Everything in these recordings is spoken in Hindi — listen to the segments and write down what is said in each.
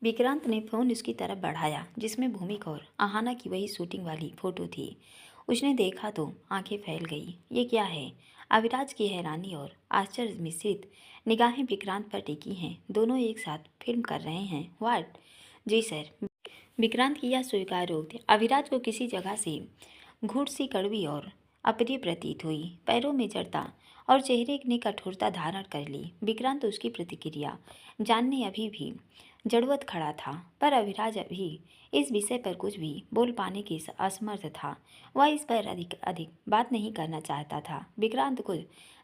विक्रांत ने फ़ोन उसकी तरफ बढ़ाया जिसमें भूमिका और आहाना की वही शूटिंग वाली फ़ोटो थी। उसने देखा तो आंखें फैल गई। ये क्या है? अविराज की हैरानी और आश्चर्य मिश्रित निगाहें विक्रांत पर टिकी हैं। दोनों एक साथ फिल्म कर रहे हैं। व्हाट? Ji sir. विक्रांत की यह स्वीकारोक्ति अविराज को किसी जगह से घूट सी कड़वी और अप्रिय प्रतीत हुई। पैरों में जड़ता और चेहरे ने कठोरता धारण कर ली। विक्रांत उसकी प्रतिक्रिया जानने अभी भी जड़वत खड़ा था, पर अविराज अभी इस विषय पर कुछ भी बोल पाने की असमर्थ था। वह इस पर अधिक अधिक बात नहीं करना चाहता था। विक्रांत को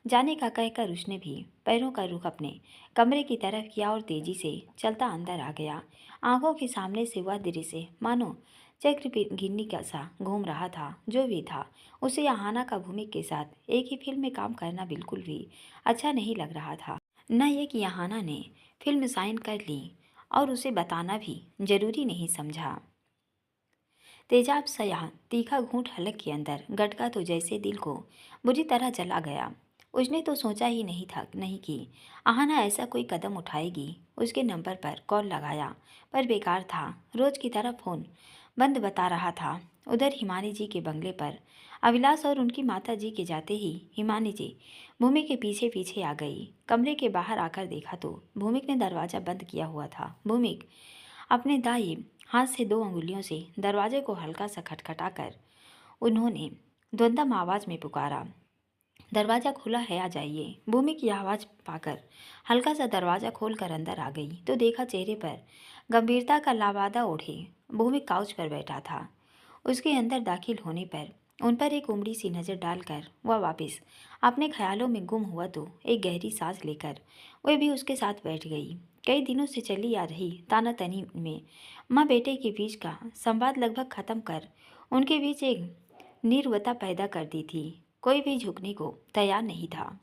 जाने का कहकर उसने भी पैरों का रुख अपने कमरे की तरफ किया और तेजी से चलता अंदर आ गया। आंखों के सामने से वह दृश्य मानो चक्र गिन्नी का सा घूम रहा था। जो भी था, उसे आहाना का भूमि के साथ एक ही फिल्म में काम करना बिल्कुल भी अच्छा नहीं लग रहा था। न ये कि आहाना ने फिल्म साइन कर ली और उसे बताना भी जरूरी नहीं समझा। तेजाब सा यहाँ तीखा घूंट हलक के अंदर गटका तो जैसे दिल को बुरी तरह जला गया। उसने तो सोचा ही नहीं कि आहाना ऐसा कोई कदम उठाएगी। उसके नंबर पर कॉल लगाया, पर बेकार था। रोज की तरह फ़ोन बंद बता रहा था। उधर हिमानी जी के बंगले पर अविलास और उनकी माता जी के जाते ही हिमानी जी भूमि के पीछे पीछे आ गई। कमरे के बाहर आकर देखा तो भूमिक ने दरवाज़ा बंद किया हुआ था। भूमिक अपने दाएं हाथ से 2 अंगुलियों से दरवाजे को हल्का सा खटखटाकर उन्होंने द्वंद्व आवाज में पुकारा, दरवाज़ा खुला है, आ जाइए। भूमि की आवाज़ पाकर हल्का सा दरवाज़ा खोलकर अंदर आ गई तो देखा चेहरे पर गंभीरता का लावादा ओढ़े भूमि काउच पर बैठा था। उसके अंदर दाखिल होने पर उन पर एक उमड़ी सी नज़र डालकर वह वापस अपने ख्यालों में गुम हुआ तो एक गहरी सांस लेकर वह भी उसके साथ बैठ गई। कई दिनों से चली आ रही तानातनी में माँ बेटे के बीच का संवाद लगभग खत्म कर उनके बीच एक नीरवता पैदा कर दी थी। कोई भी झुकने को तैयार नहीं था।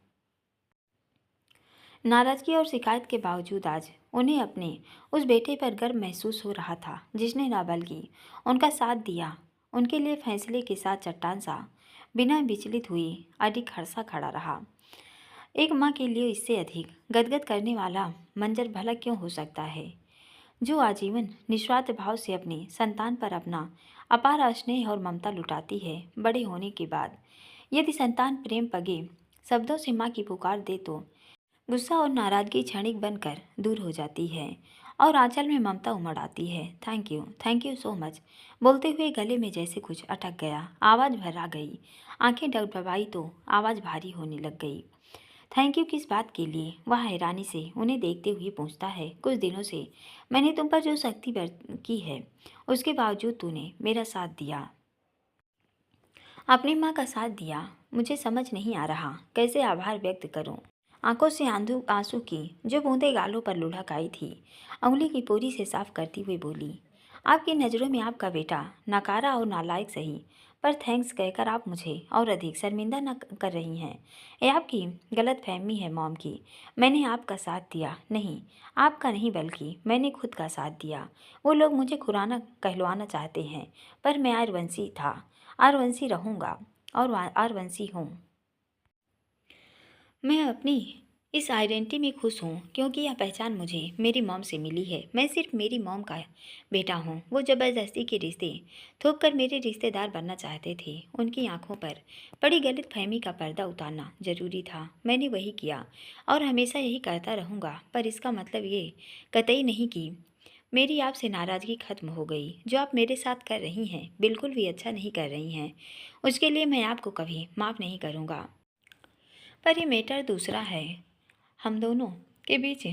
नाराजगी और शिकायत के बावजूद आज उन्हें अपने उस बेटे पर गर्व महसूस हो रहा था जिसने ना बल्कि उनका साथ दिया, उनके लिए फैसले के साथ चट्टान सा बिना विचलित हुए अडिग खड़सा खड़ा रहा। एक माँ के लिए इससे अधिक गदगद करने वाला मंजर भला क्यों हो सकता है, जो आजीवन निस्वार्थ भाव से अपने संतान पर अपना अपार स्नेह और ममता लुटाती है। बड़े होने के बाद यदि संतान प्रेम पगे शब्दों से माँ की पुकार दे तो गुस्सा और नाराजगी क्षणिक बनकर दूर हो जाती है और आंचल में ममता उमड़ आती है। Thank you so much. बोलते हुए गले में जैसे कुछ अटक गया, आवाज़ भर्रा गई। आंखें डगडगाई तो आवाज़ भारी होने लग गई। थैंक यू किस बात के लिए? वह हैरानी से उन्हें देखते हुए पूछता है। कुछ दिनों से मैंने तुम पर जो सख्ती की है उसके बावजूद तूने मेरा साथ दिया, अपनी माँ का साथ दिया। मुझे समझ नहीं आ रहा कैसे आभार व्यक्त करूं। आंखों से आंधू आंसू की जो बूंदें गालों पर लुढ़क आई थी, उंगली की पोरी से साफ करती हुई बोली, आपकी नज़रों में आपका बेटा नकारा और नालायक सही, पर थैंक्स कहकर आप मुझे और अधिक शर्मिंदा न कर रही हैं। ये आपकी गलत फहमी है मॉम की। मैंने आपका साथ दिया नहीं, आपका नहीं बल्कि मैंने खुद का साथ दिया। वो लोग मुझे खुराना कहलवाना चाहते हैं, पर मैं आर्यवंशी था, आर्यवंशी रहूँगा और आर्यवंशी हूँ। मैं अपनी इस आइडेंटिटी में खुश हूँ क्योंकि यह पहचान मुझे मेरी मॉम से मिली है। मैं सिर्फ मेरी मॉम का बेटा हूँ। वो ज़बरदस्ती के रिश्ते थोप कर मेरे रिश्तेदार बनना चाहते थे। उनकी आंखों पर पड़ी गलत फहमी का पर्दा उतारना जरूरी था। मैंने वही किया और हमेशा यही करता रहूँगा, पर इसका मतलब ये कतई नहीं कि मेरी आपसे नाराज़गी खत्म हो गई। जो आप मेरे साथ कर रही हैं बिल्कुल भी अच्छा नहीं कर रही हैं। उसके लिए मैं आपको कभी माफ़ नहीं करूँगा। पर ये मैटर दूसरा है, हम दोनों के बीच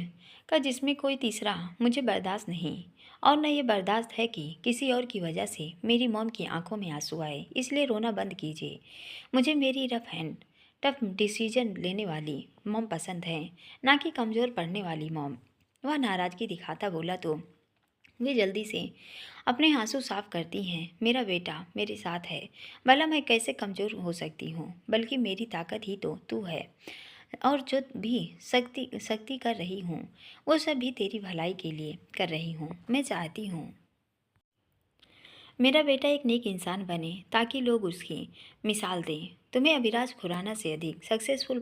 का, जिसमें कोई तीसरा मुझे बर्दाश्त नहीं। और न ये बर्दाश्त है कि किसी और की वजह से मेरी मॉम की आंखों में आंसू आए। इसलिए रोना बंद कीजिए। मुझे मेरी रफ हैंड टफ डिसीजन लेने वाली मॉम पसंद है, ना कि कमज़ोर पड़ने वाली मॉम। वह नाराज़गी दिखाता बोला तो वे जल्दी से अपने आंसू साफ करती हैं। मेरा बेटा मेरे साथ है, भला मैं कैसे कमज़ोर हो सकती हूँ? बल्कि मेरी ताकत ही तो तू है। और जो भी सख्ती सख्ती कर रही हूँ वो सब भी तेरी भलाई के लिए कर रही हूँ। मैं चाहती हूँ मेरा बेटा एक नेक इंसान बने ताकि लोग उसकी मिसाल दें। तुम्हें अभिराज खुराना से अधिक सक्सेसफुल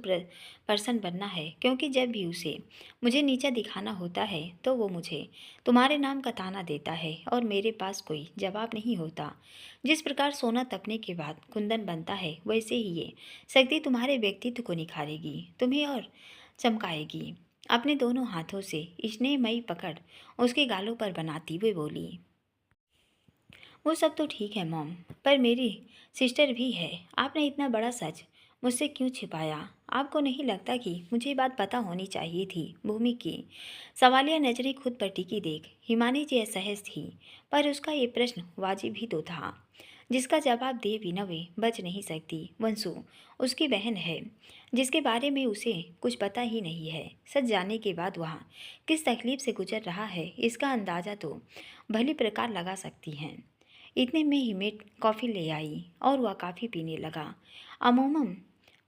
पर्सन बनना है, क्योंकि जब भी उसे मुझे नीचा दिखाना होता है तो वो मुझे तुम्हारे नाम का ताना देता है और मेरे पास कोई जवाब नहीं होता। जिस प्रकार सोना तपने के बाद कुंदन बनता है, वैसे ही ये शक्ति तुम्हारे व्यक्तित्व को निखारेगी, तुम्हें और चमकाएगी। अपने दोनों हाथों से स्नेहमयी पकड़ उसके गालों पर बनाती हुए बोली, वो सब तो ठीक है मॉम, पर मेरी सिस्टर भी है। आपने इतना बड़ा सच मुझसे क्यों छिपाया? आपको नहीं लगता कि मुझे ये बात पता होनी चाहिए थी? भूमि की सवालिया नजरें खुद पर टिकी देख हिमानी जी असहज थी, पर उसका ये प्रश्न वाजिब ही तो था, जिसका जवाब दे बिना वे बच नहीं सकती। वंशु उसकी बहन है, जिसके बारे में उसे कुछ पता ही नहीं है। सच जानने के बाद वहाँ किस तकलीफ से गुजर रहा है, इसका अंदाज़ा तो भली प्रकार लगा सकती हैं। इतने में ही मेट कॉफ़ी ले आई और वह कॉफ़ी पीने लगा। अमूमन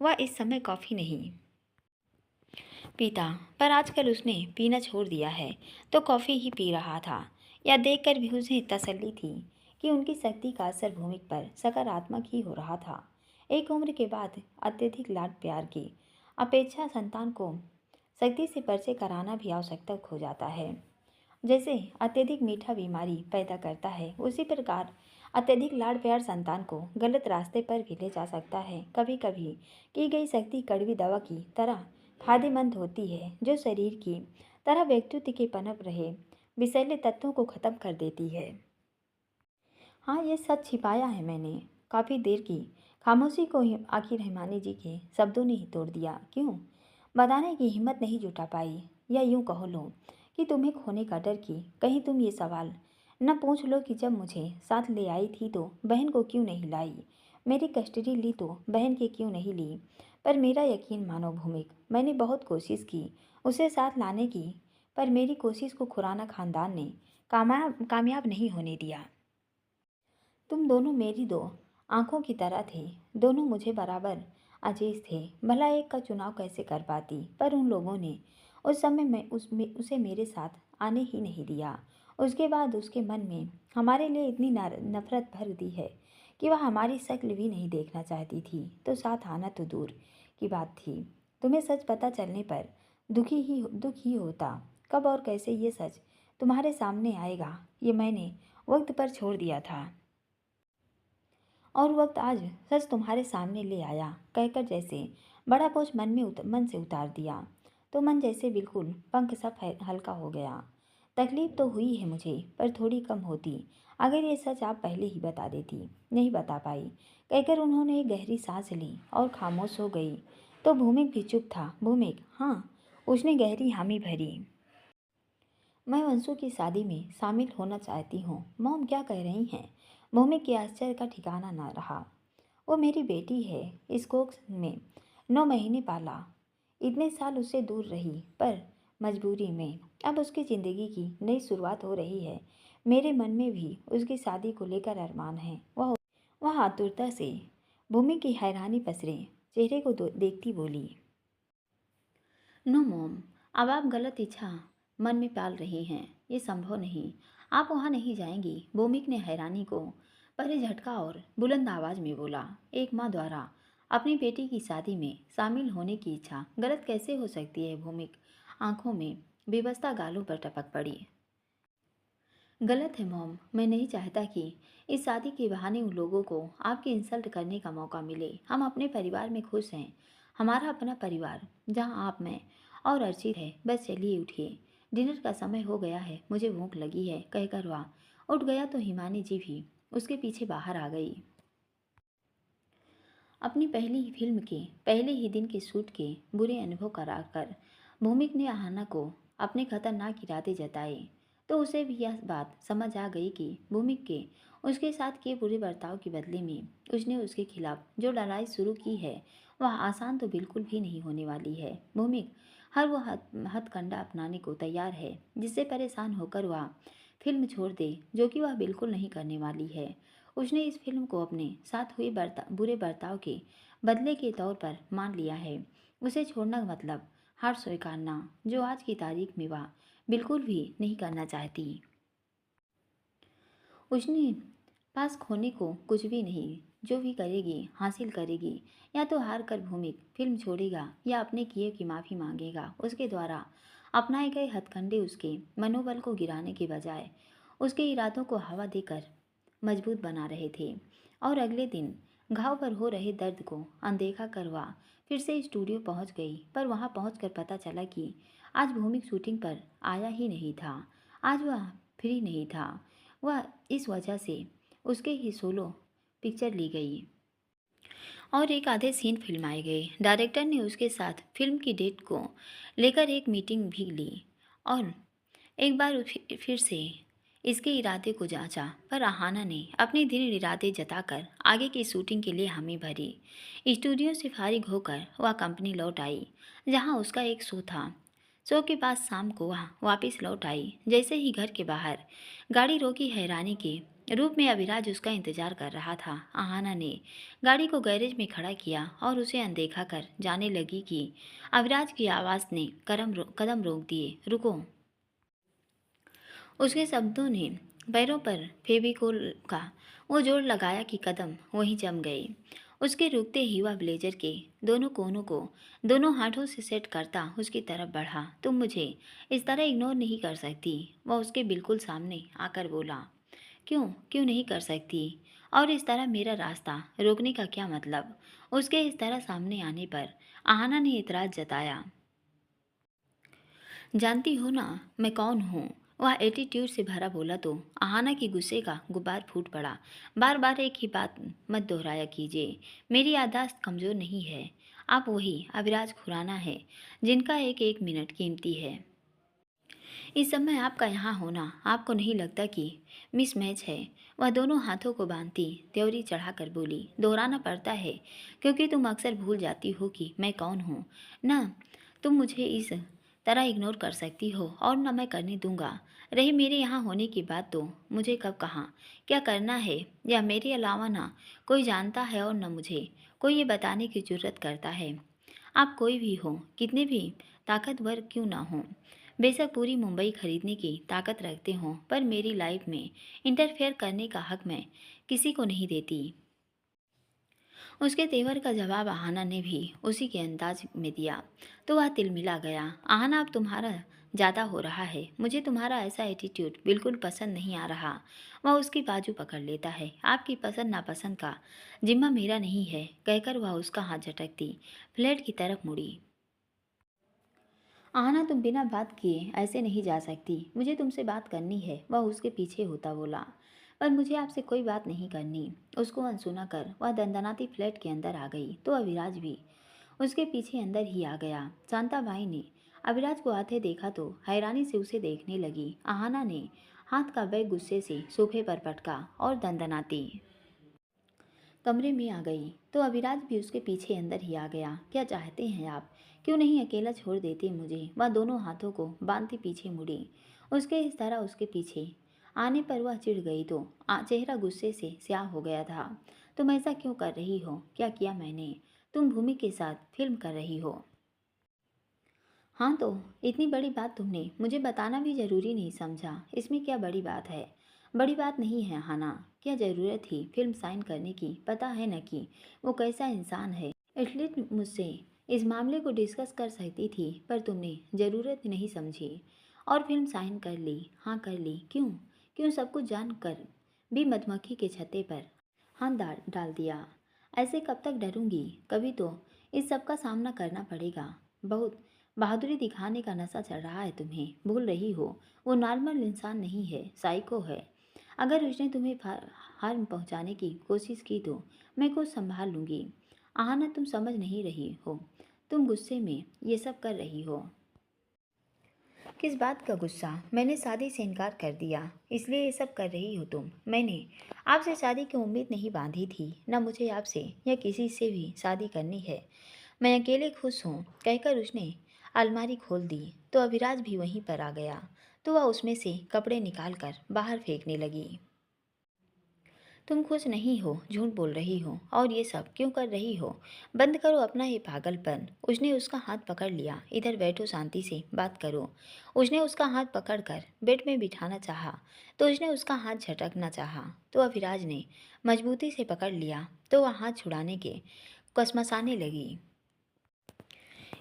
वह इस समय कॉफ़ी नहीं पीता, पर आजकल उसने पीना छोड़ दिया है तो कॉफ़ी ही पी रहा था। यह देखकर भी उसे तसल्ली थी कि उनकी शक्ति का असर भूमि पर सकारात्मक ही हो रहा था। एक उम्र के बाद अत्यधिक लाड प्यार की अपेक्षा संतान को शक्ति से परिचय कराना भी आवश्यक हो जाता है। जैसे अत्यधिक मीठा बीमारी पैदा करता है, उसी प्रकार अत्यधिक लाड़ प्यार संतान को गलत रास्ते पर भी ले जा सकता है। कभी कभी की गई शक्ति कड़वी दवा की तरह फायदेमंद होती है, जो शरीर की तरह व्यक्तित्व के पनप रहे विषैले तत्वों को खत्म कर देती है। हाँ, ये सच छिपाया है मैंने। काफ़ी देर की खामोशी को आखिर हिमानी जी के शब्दों ने ही तोड़ दिया। क्यों? बताने की हिम्मत नहीं जुटा पाई, या यूं कहो लो कि तुम्हें खोने का डर की कहीं तुम ये सवाल न पूछ लो कि जब मुझे साथ ले आई थी तो बहन को क्यों नहीं लाई, मेरी कस्टडी ली तो बहन के क्यों नहीं ली। पर मेरा यकीन मानो भूमिक, मैंने बहुत कोशिश की उसे साथ लाने की, पर मेरी कोशिश को खुराना खानदान ने कामयाब नहीं होने दिया। तुम दोनों मेरी दो आंखों की तरह थे, दोनों मुझे बराबर अजीज थे। भला एक का चुनाव कैसे कर पाती, पर उन लोगों ने उस समय उसे मेरे साथ आने ही नहीं दिया। उसके बाद उसके मन में हमारे लिए इतनी नफरत भर दी है कि वह हमारी शक्ल भी नहीं देखना चाहती थी, तो साथ आना तो दूर की बात थी। तुम्हें सच पता चलने पर दुख ही होता। कब और कैसे ये सच तुम्हारे सामने आएगा, ये मैंने वक्त पर छोड़ दिया था, और वक्त आज सच तुम्हारे सामने ले आया, कहकर जैसे बड़ा बोझ मन से उतार दिया, तो मन जैसे बिल्कुल पंख सब हल्का हो गया। तकलीफ तो हुई है मुझे, पर थोड़ी कम होती अगर ये सच आप पहले ही बता देती। नहीं बता पाई, कहकर उन्होंने एक गहरी सांस ली और खामोश हो गई। तो भूमिक भी चुप था। भूमिक, हाँ, उसने गहरी हामी भरी। मैं वंशु की शादी में शामिल होना चाहती हूँ। मॉम क्या कह रही हैं? भूमि के आश्चर्य का ठिकाना न रहा। वो मेरी बेटी है, इस कोख में 9 महीने पाला, इतने साल उससे दूर रही, पर मजबूरी में अब उसकी ज़िंदगी की नई शुरुआत हो रही है। मेरे मन में भी उसकी शादी को लेकर अरमान है। वह आतुरता से भूमि की हैरानी पसरे चेहरे को देखती बोली, नो मॉम, अब आप गलत इच्छा मन में पाल रही हैं। ये संभव नहीं, आप वहाँ नहीं जाएंगी। भूमिक ने हैरानी को पहले झटका और बुलंद आवाज में बोला, एक माँ द्वारा अपनी बेटी की शादी में शामिल होने की इच्छा गलत कैसे हो सकती है? भूमिक आंखों में बेबस्ता गालों पर टपक पड़ी। गलत है मॉम, मैं नहीं चाहता कि इस शादी के बहाने उन लोगों को आपकी इंसल्ट करने का मौका मिले। हम अपने परिवार में खुश हैं, हमारा अपना परिवार, जहां आप, मैं और अर्चित है। बस चलिए उठिए, डिनर का समय हो गया है, मुझे भूख लगी है, कहकर वह उठ गया तो हिमानी जी भी उसके पीछे बाहर आ गई। अपनी पहली ही फिल्म के पहले ही दिन के शूट के बुरे अनुभव कराकर भूमिक ने आहाना को अपने खतरनाक इरादे जताए, तो उसे भी यह बात समझ आ गई कि भूमिक के उसके साथ किए बुरे बर्ताव के बदले में उसने उसके खिलाफ जो लड़ाई शुरू की है, वह आसान तो बिल्कुल भी नहीं होने वाली है। भूमिक हर वह हथकंडा अपनाने को तैयार है जिससे परेशान होकर वह फिल्म छोड़ दे, जो कि वह बिल्कुल नहीं करने वाली है। उसने इस फिल्म को अपने साथ हुए बुरे बर्ताव के बदले के तौर पर मान लिया है। उसे छोड़ना मतलब हार स्वीकारना, जो आज की तारीख में वह बिल्कुल भी नहीं करना चाहती। उसने पास खोने को कुछ भी नहीं जो भी करेगी हासिल करेगी, या तो हार कर भूमिक फिल्म छोड़ेगा या अपने किए की माफ़ी मांगेगा। उसके द्वारा अपनाए गए हथकंडे उसके मनोबल को गिराने के बजाय उसके इरादों को हवा देकर मजबूत बना रहे थे। और अगले दिन घाव पर हो रहे दर्द को अनदेखा कर वह फिर से स्टूडियो पहुंच गई। पर वहां पहुंचकर पता चला कि आज भूमिक शूटिंग पर आया ही नहीं था। आज वह फ्री नहीं था। वह इस वजह से उसके ही सोलो पिक्चर ली गई और एक आधे सीन फिल्माए गए। डायरेक्टर ने उसके साथ फिल्म की डेट को लेकर एक मीटिंग भी ली और एक बार फिर से इसके इरादे को जांचा। पर आहाना ने अपने दृढ़ इरादे जताकर आगे की शूटिंग के लिए हामी भरी। स्टूडियो से फारिग होकर वह कंपनी लौट आई जहां उसका एक शो था। शो के बाद शाम को वह वापस लौट आई। जैसे ही घर के बाहर गाड़ी रोकी, हैरानी के रूप में अभिराज उसका इंतजार कर रहा था। आहाना ने गाड़ी को गैरेज में खड़ा किया और उसे अनदेखा कर जाने लगी कि अभिराज की आवाज़ ने कदम रोक दिए। रुको। उसके शब्दों ने पैरों पर फेविकोल का वो जोर लगाया कि कदम वहीं जम गए। उसके रुकते ही वह ब्लेजर के दोनों कोनों को दोनों हाथों से सेट करता उसकी तरफ बढ़ा। तुम मुझे इस तरह इग्नोर नहीं कर सकती, वह उसके बिल्कुल सामने आकर बोला। क्यों क्यों नहीं कर सकती? और इस तरह मेरा रास्ता रोकने का क्या मतलब? उसके इस तरह सामने आने पर आहाना ने इतराज जताया। जानती हो ना मैं कौन हूँ? वह एटीट्यूड से भरा बोला तो आहाना की गुस्से का गुब्बार फूट पड़ा। बार बार एक ही बात मत दोहराया कीजिए। मेरी याददाश्त कमज़ोर नहीं है। आप वही अभिराज खुराना है जिनका एक एक मिनट कीमती है। इस समय आपका यहाँ होना आपको नहीं लगता कि मिसमैच है? वह दोनों हाथों को बांधती त्योरी चढ़ाकर बोली। दोहराना पड़ता है क्योंकि तुम अक्सर भूल जाती हो कि मैं कौन हूँ ना। तुम मुझे इस तरह इग्नोर कर सकती हो और न मैं करने दूंगा। रही मेरे यहाँ होने की बात, तो मुझे कब कहाँ क्या करना है या मेरे अलावा ना कोई जानता है और न मुझे कोई ये बताने की जरूरत करता है। आप कोई भी हो, कितने भी ताकतवर क्यों ना हो, बेशक पूरी मुंबई खरीदने की ताकत रखते हों, पर मेरी लाइफ में इंटरफेयर करने का हक मैं किसी को नहीं देती। उसके तेवर का जवाब आहाना ने भी उसी के अंदाज में दिया तो वह तिलमिला गया। आहाना, अब तुम्हारा ज़्यादा हो रहा है। मुझे तुम्हारा ऐसा एटीट्यूड बिल्कुल पसंद नहीं आ रहा। वह उसकी बाजू पकड़ लेता है। आपकी पसंद नापसंद का जिम्मा मेरा नहीं है, कहकर वह उसका हाथ झटकती फ्लैट की तरफ मुड़ी। आहाना, तुम बिना बात किए ऐसे नहीं जा सकती। मुझे तुमसे बात करनी है, वह उसके पीछे होता बोला। पर मुझे आपसे कोई बात नहीं करनी। उसको अनसुना कर वह दंदनाती फ्लैट के अंदर आ गई तो अविराज भी उसके पीछे अंदर ही आ गया। शांताबाई ने अविराज को आते देखा तो हैरानी से उसे देखने लगी। आहाना ने हाथ का बैग गुस्से से सोफे पर पटका और दंदनाती कमरे में आ गई तो अविराज भी उसके पीछे अंदर ही आ गया। क्या चाहते हैं आप? क्यों नहीं अकेला छोड़ देते मुझे? वह दोनों हाथों को बांधती पीछे मुड़ी। उसके इस तरह उसके पीछे आने पर वह चिढ़ गई तो चेहरा गुस्से से स्याह हो गया था। तुम ऐसा क्यों कर रही हो? क्या किया मैंने? तुम भूमि के साथ फिल्म कर रही हो? हाँ, तो इतनी बड़ी बात तुमने मुझे बताना भी जरूरी नहीं समझा। इसमें क्या बड़ी बात है? बड़ी बात नहीं है हाना। क्या ज़रूरत थी फिल्म साइन करने की? पता है न कि वो कैसा इंसान है। एटलीस्ट मुझसे इस मामले को डिस्कस कर सकती थी, पर तुमने ज़रूरत नहीं समझी और फिल्म साइन कर ली। हाँ, कर ली। क्यों? क्यों सब कुछ जान कर भी मधुमक्खी के छत्ते पर हाथ डाल डाल दिया? ऐसे कब तक डरूंगी? कभी तो इस सब का सामना करना पड़ेगा। बहुत बहादुरी दिखाने का नशा चढ़ रहा है तुम्हें। भूल रही हो वो नॉर्मल इंसान नहीं है, साइको है। अगर उसने तुम्हें हार्म पहुंचाने की कोशिश की तो मैं खुद संभाल लूँगी। आहाना, तुम समझ नहीं रही हो। तुम गुस्से में ये सब कर रही हो। किस बात का गुस्सा? मैंने शादी से इनकार कर दिया, इसलिए ये सब कर रही हो तुम। मैंने आपसे शादी की उम्मीद नहीं बांधी थी, न मुझे आपसे या किसी से भी शादी करनी है। मैं अकेले खुश हूँ, कहकर उसने अलमारी खोल दी तो अभिराज भी वहीं पर आ गया तो वह उसमें से कपड़े निकाल कर बाहर फेंकने लगी। तुम खुश नहीं हो, झूठ बोल रही हो और ये सब क्यों कर रही हो? बंद करो अपना ये पागलपन। उसने उसका हाथ पकड़ लिया। इधर बैठो, शांति से बात करो। उसने उसका हाथ पकड़कर बेड में बिठाना चाहा तो उसने उसका हाथ झटकना चाहा तो अभिराज ने मजबूती से पकड़ लिया तो वह हाथ छुड़ाने के कसमसाने लगी।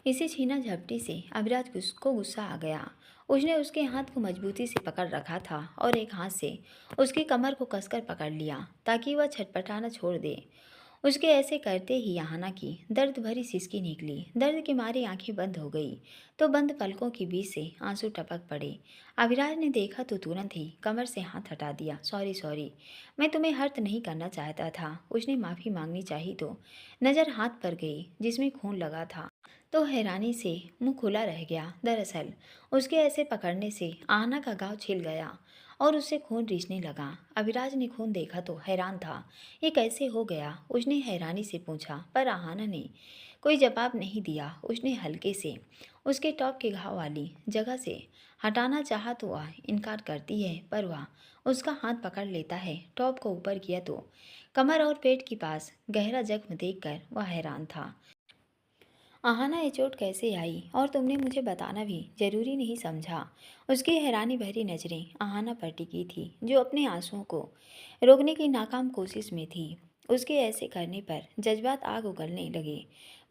इसी छीना झपटी से अभिराज को गुस्सा आ गया। उसने उसके हाथ को मजबूती से पकड़ रखा था और एक हाथ से उसकी कमर को कसकर पकड़ लिया ताकि वह छटपटाना छोड़ दे। उसके ऐसे करते ही आहाना की दर्द भरी सिसकी निकली। दर्द के मारे आंखें बंद हो गई तो बंद पलकों के बीच से आंसू टपक पड़े। अभिराज ने देखा तो तुरंत ही कमर से हाथ हटा दिया। सॉरी सॉरी, मैं तुम्हें हर्ट नहीं करना चाहता था। उसने माफ़ी मांगनी चाही तो नज़र हाथ पर गई जिसमें खून लगा था तो हैरानी से मुंह खुला रह गया। दरअसल उसके ऐसे पकड़ने से आहना का घाव छिल गया और उससे खून रिसने लगा। अभिराज ने खून देखा तो हैरान था। ये कैसे हो गया? उसने हैरानी से पूछा, पर आहाना ने कोई जवाब नहीं दिया। उसने हल्के से उसके टॉप के घाव वाली जगह से हटाना चाहा तो वह इनकार करती है, पर वह उसका हाथ पकड़ लेता है। टॉप को ऊपर किया तो कमर और पेट के पास गहरा जख्म देखकर वह हैरान था। आहाना, ये चोट कैसे आई और तुमने मुझे बताना भी जरूरी नहीं समझा? उसकी हैरानी भरी नज़रें आहाना पर टिकी थी जो अपने आंसुओं को रोकने की नाकाम कोशिश में थी। उसके ऐसे करने पर जज्बात आग उगलने लगे।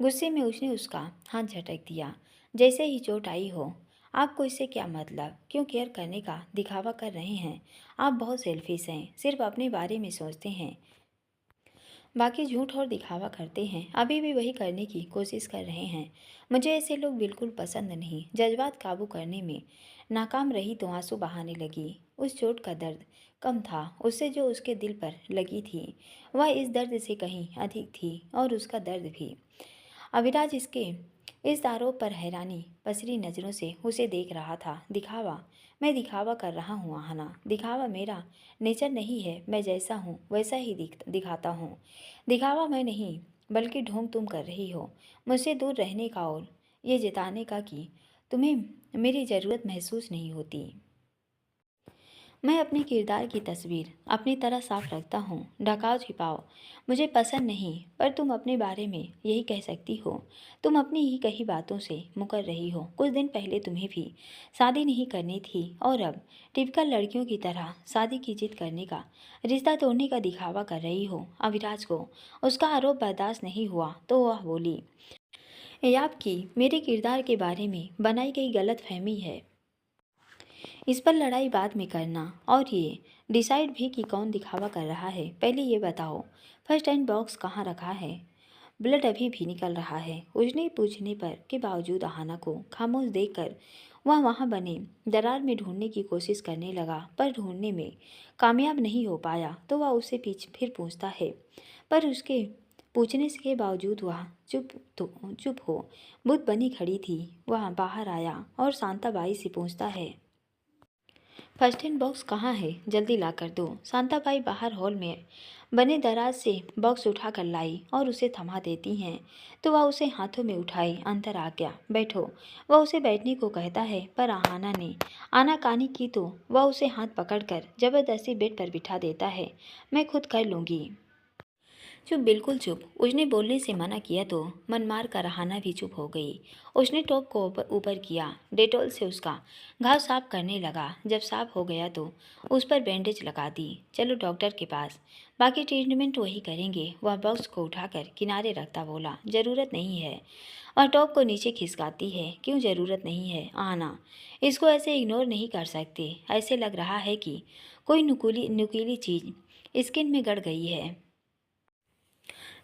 गुस्से में उसने उसका हाथ झटक दिया। जैसे ही चोट आई हो। आपको इससे क्या मतलब? क्यों केयर करने का दिखावा कर रहे हैं? आप बहुत सेल्फिश हैं, सिर्फ अपने बारे में सोचते हैं, बाकी झूठ और दिखावा करते हैं। अभी भी वही करने की कोशिश कर रहे हैं। मुझे ऐसे लोग बिल्कुल पसंद नहीं। जज्बात काबू करने में नाकाम रही तो आंसू बहाने लगी। उस चोट का दर्द कम था उससे जो उसके दिल पर लगी थी। वह इस दर्द से कहीं अधिक थी और उसका दर्द भी। अविराज इसके इस आरोप पर हैरानी पसरी नज़रों से उसे देख रहा था। दिखावा? मैं दिखावा कर रहा हूँ आहाना? दिखावा मेरा नेचर नहीं है। मैं जैसा हूँ वैसा ही दिखाता हूँ। दिखावा मैं नहीं बल्कि ढोंग तुम कर रही हो, मुझसे दूर रहने का और ये जताने का कि तुम्हें मेरी ज़रूरत महसूस नहीं होती। मैं अपने किरदार की तस्वीर अपनी तरह साफ रखता हूँ। ढकाओ छिपाओ मुझे पसंद नहीं, पर तुम अपने बारे में यही कह सकती हो। तुम अपनी ही कही बातों से मुकर रही हो। कुछ दिन पहले तुम्हें भी शादी नहीं करनी थी और अब टिपिकल लड़कियों की तरह शादी की जिद करने का, रिश्ता तोड़ने का दिखावा कर रही हो। अविराज को उसका आरोप बर्दाश्त नहीं हुआ तो वह बोली, ये आपकी मेरे किरदार के बारे में बनाई गई गलत फहमी है। इस पर लड़ाई बाद में करना और ये डिसाइड भी कि कौन दिखावा कर रहा है। पहले ये बताओ, फर्स्ट एड बॉक्स कहाँ रखा है? ब्लड अभी भी निकल रहा है। उसने पूछने पर के बावजूद आहाना को खामोश देखकर वह वहाँ बने दरार में ढूंढने की कोशिश करने लगा, पर ढूंढने में कामयाब नहीं हो पाया तो वह उससे फिर पूछता है, पर उसके पूछने के बावजूद वह चुप हो बुत बनी खड़ी थी। वह बाहर आया और शांताबाई से पूछता है, फर्स्ट एड बॉक्स कहाँ है? जल्दी ला कर दो। शांताबाई बाहर हॉल में बने दराज से बॉक्स उठा कर लाई और उसे थमा देती हैं तो वह उसे हाथों में उठाए अंदर आ गया। बैठो। वह उसे बैठने को कहता है, पर आहाना ने आनाकानी की तो वह उसे हाथ पकड़कर जबरदस्ती बेड पर बिठा देता है। मैं खुद कर लूँगी। चुप, बिल्कुल चुप। उसने बोलने से मना किया तो मन मार कर आहाना भी चुप हो गई। उसने टॉप को ऊपर किया, डेटॉल से उसका घाव साफ करने लगा। जब साफ हो गया तो उस पर बैंडेज लगा दी। चलो डॉक्टर के पास, बाकी ट्रीटमेंट वही करेंगे। वह बॉक्स को उठाकर किनारे रखता बोला, ज़रूरत नहीं है। वह टॉप को नीचे खिसकाती है, क्यों ज़रूरत नहीं है आहाना? इसको ऐसे इग्नोर नहीं कर सकते। ऐसे लग रहा है कि कोई नुकीली चीज़ स्किन में गड़ गई है।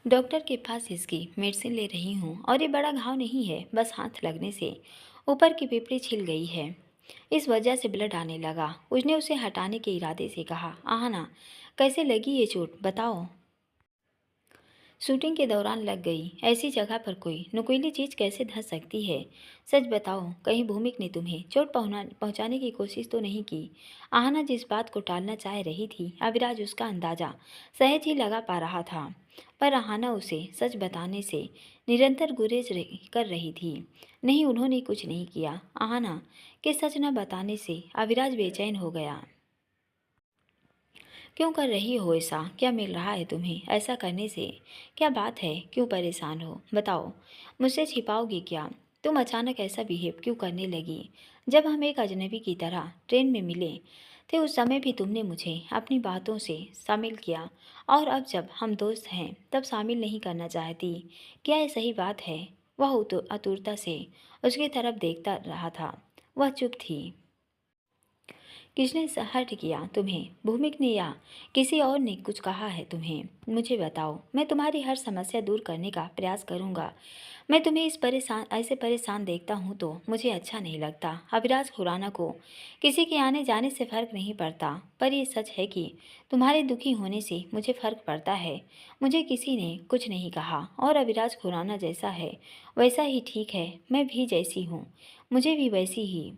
डॉक्टर के पास इसकी मेडिसिन ले रही हूँ और ये बड़ा घाव नहीं है, बस हाथ लगने से ऊपर की पिपड़ी छिल गई है, इस वजह से ब्लड आने लगा। उसने उसे हटाने के इरादे से कहा, आहाना कैसे लगी ये चोट बताओ? शूटिंग के दौरान लग गई। ऐसी जगह पर कोई नुकीली चीज़ कैसे धंस सकती है? सच बताओ, कहीं भूमिक ने तुम्हें चोट पहुंचाने की कोशिश तो नहीं की? आहना जिस बात को टालना चाह रही थी, अविराज उसका अंदाजा सहज ही लगा पा रहा था, पर आहाना उसे सच बताने से निरंतर कर रही थी। नहीं, उन्होंने कुछ नहीं किया। आहाना के सच न बताने से अविराज बेचैन हो गया। क्यों कर रही हो ऐसा? क्या मिल रहा है तुम्हें ऐसा करने से? क्या बात है? क्यों परेशान हो? बताओ। मुझसे छिपाओगी क्या? तुम अचानक ऐसा बिहेव क्यों करने लगी? जब हम एक अजनबी की तरह ट्रेन में मिले थे उस समय भी तुमने मुझे अपनी बातों से शामिल किया और अब जब हम दोस्त हैं तब शामिल नहीं करना चाहती। क्या ये सही बात है? वह आतुरता से उसकी तरफ देखता रहा था। वह चुप थी। किसने हर्ट किया तुम्हें? भूमिक ने या किसी और ने कुछ कहा है तुम्हें? मुझे बताओ, मैं तुम्हारी हर समस्या दूर करने का प्रयास करूंगा। मैं तुम्हें ऐसे परेशान देखता हूँ तो मुझे अच्छा नहीं लगता। अभिराज खुराना को किसी के आने जाने से फर्क नहीं पड़ता, पर ये सच है कि तुम्हारे दुखी होने से मुझे फर्क पड़ता है। मुझे किसी ने कुछ नहीं कहा और अभिराज खुराना जैसा है वैसा ही ठीक है। मैं भी जैसी हूँ, मुझे भी वैसी ही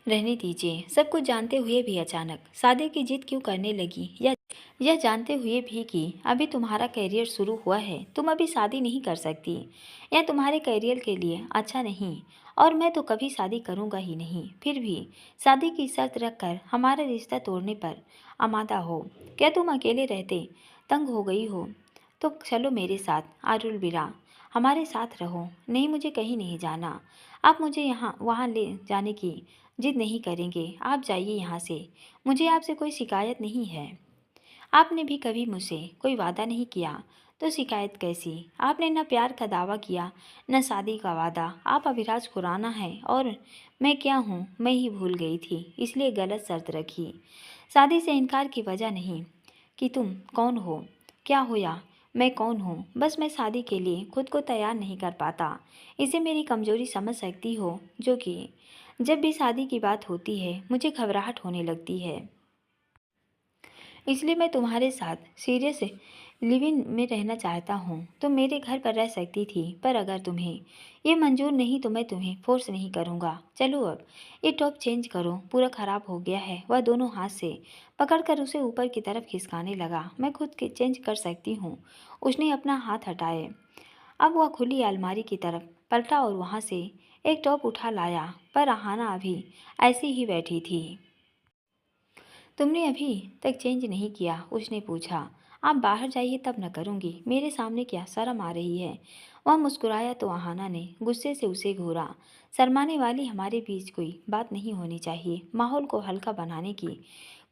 रहने दीजिए। सब कुछ जानते हुए भी अचानक शादी की जिद क्यों करने लगी? या यह जानते हुए भी कि अभी तुम्हारा करियर शुरू हुआ है, तुम अभी शादी नहीं कर सकती। यह तुम्हारे करियर के लिए अच्छा नहीं और मैं तो कभी शादी करूंगा ही नहीं। फिर भी शादी की शर्त रखकर हमारा रिश्ता तोड़ने पर आमादा हो। क्या तुम अकेले रहते तंग हो गई हो? तो चलो मेरे साथ आरुल बिरा, हमारे साथ रहो। नहीं, मुझे कहीं नहीं जाना। आप मुझे यहाँ वहाँ ले जाने की जिद नहीं करेंगे। आप जाइए यहाँ से। मुझे आपसे कोई शिकायत नहीं है। आपने भी कभी मुझसे कोई वादा नहीं किया तो शिकायत कैसी? आपने न प्यार का दावा किया न शादी का वादा। आप अभिराज खुराना हैं और मैं क्या हूँ मैं ही भूल गई थी, इसलिए गलत शर्त रखी। शादी से इनकार की वजह नहीं कि तुम कौन हो, क्या हो या मैं कौन हूँ, बस मैं शादी के लिए खुद को तैयार नहीं कर पाता। इसे मेरी कमजोरी समझ सकती हो, जो कि जब भी शादी की बात होती है मुझे घबराहट होने लगती है। इसलिए मैं तुम्हारे साथ सीरियस लिव इन में रहना चाहता हूँ। तुम मेरे घर पर रह सकती थी, पर अगर तुम्हें ये मंजूर नहीं तो मैं तुम्हें फोर्स नहीं करूँगा। चलो अब ये टॉप चेंज करो, पूरा ख़राब हो गया है। वह दोनों हाथ से पकड़कर उसे ऊपर की तरफ खिसकाने लगा। मैं खुद के चेंज कर सकती हूँ। उसने अपना हाथ हटाए। अब वह खुली अलमारी की तरफ पलटा और वहाँ से एक टॉप उठा लाया, पर आहाना अभी ऐसी ही बैठी थी। तुमने अभी तक चेंज नहीं किया? उसने पूछा। आप बाहर जाइए तब न करूँगी, मेरे सामने क्या शर्म आ रही है? वह मुस्कुराया तो आहाना ने गुस्से से उसे घूरा। शर्माने वाली हमारे बीच कोई बात नहीं होनी चाहिए। माहौल को हल्का बनाने की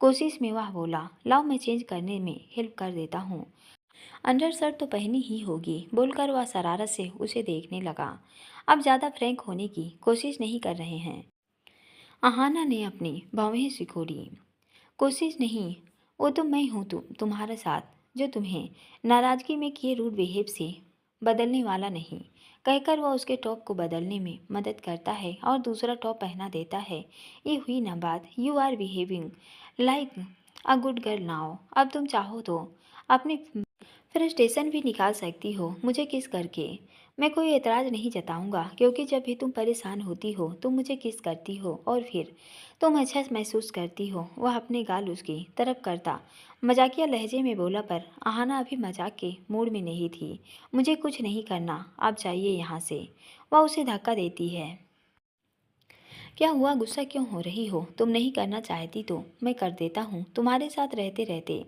कोशिश में वह बोला, लाओ मैं चेंज करने में हेल्प कर देता हूँ। अंडर शर्ट तो पहनी ही होगी, बोलकर वह शरारत से उसे देखने लगा। अब ज़्यादा फ्रैंक होने की कोशिश नहीं कर रहे हैं। आहाना ने अपनी भौहें सिकोड़ी। कोशिश नहीं, वो तो मैं हूँ तुम्हारे साथ, जो तुम्हें नाराज़गी में किए रूड बिहेव से बदलने वाला नहीं। कहकर वह उसके टॉप को बदलने में मदद करता है और दूसरा टॉप पहना देता है। ये हुई ना बात। You are behaving like a good girl now. अब तुम चाहो तो अपनी फ्रस्ट्रेशन भी निकाल सकती हो मुझे किस करके। मैं कोई एतराज़ नहीं जताऊंगा, क्योंकि जब भी तुम परेशान होती हो तुम मुझे किस करती हो और फिर तुम अच्छा महसूस करती हो। वह अपने गाल उसकी तरफ करता मजाकिया लहजे में बोला, पर आहाना अभी मजाक के मूड में नहीं थी। मुझे कुछ नहीं करना, आप जाइए यहाँ से। वह उसे धक्का देती है। क्या हुआ, गुस्सा क्यों हो रही हो? तुम नहीं करना चाहती तो मैं कर देता हूँ। तुम्हारे साथ रहते रहते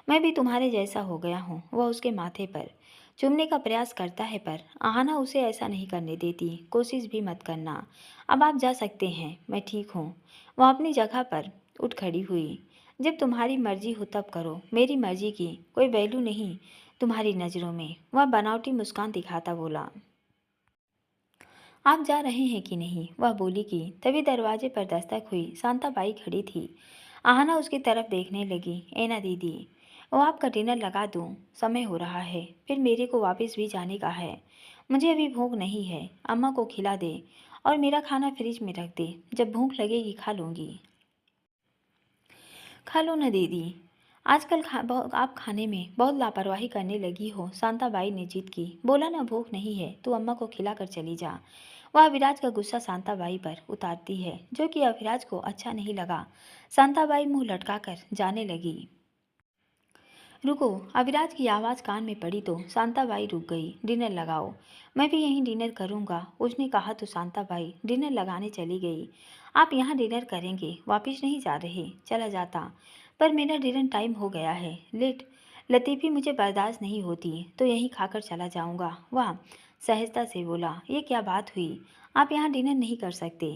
मैं भी तुम्हारे जैसा हो गया हूँ। वह उसके माथे पर चूमने का प्रयास करता है, पर आहाना उसे ऐसा नहीं करने देती। कोशिश भी मत करना। अब आप जा सकते हैं, मैं ठीक हूँ। वह अपनी जगह पर उठ खड़ी हुई। जब तुम्हारी मर्जी हो तब करो, मेरी मर्जी की कोई वैल्यू नहीं तुम्हारी नज़रों में। वह बनावटी मुस्कान दिखाता बोला। आप जा रहे हैं कि नहीं? वह बोली कि तभी दरवाजे पर दस्तक हुई। शांताबाई खड़ी थी। आहाना उसकी तरफ देखने लगी। एना दीदी, वो आपका डिनर लगा दूँ? समय हो रहा है, फिर मेरे को वापस भी जाने का है। मुझे अभी भूख नहीं है। अम्मा को खिला दे और मेरा खाना फ्रिज में रख दे, जब भूख लगेगी खा लूँगी। खा लो न दीदी, आजकल आप खाने में बहुत लापरवाही करने लगी हो। शांताबाई ने जिद की। बोला ना भूख नहीं है, तू अम्मा को खिलाकर चली जा। वह अविराज का गुस्सा शांताबाई पर उतारती है, जो कि अविराज को अच्छा नहीं लगा। शांताबाई मुंह लटकाकर जाने लगी। रुको, अविराज की आवाज़ कान में पड़ी तो शांताबाई रुक गई। डिनर लगाओ, मैं भी यहीं डिनर करूँगा, उसने कहा तो शांताबाई डिनर लगाने चली गई। आप यहाँ डिनर करेंगे, वापिस नहीं जा रहे? चला जाता, पर मेरा डिनर टाइम हो गया है, लेट लतीफ़ी मुझे बर्दाश्त नहीं होती, तो यहीं खाकर चला जाऊंगा। वह सहजता से बोला, ये क्या बात हुई? आप यहाँ डिनर नहीं कर सकते?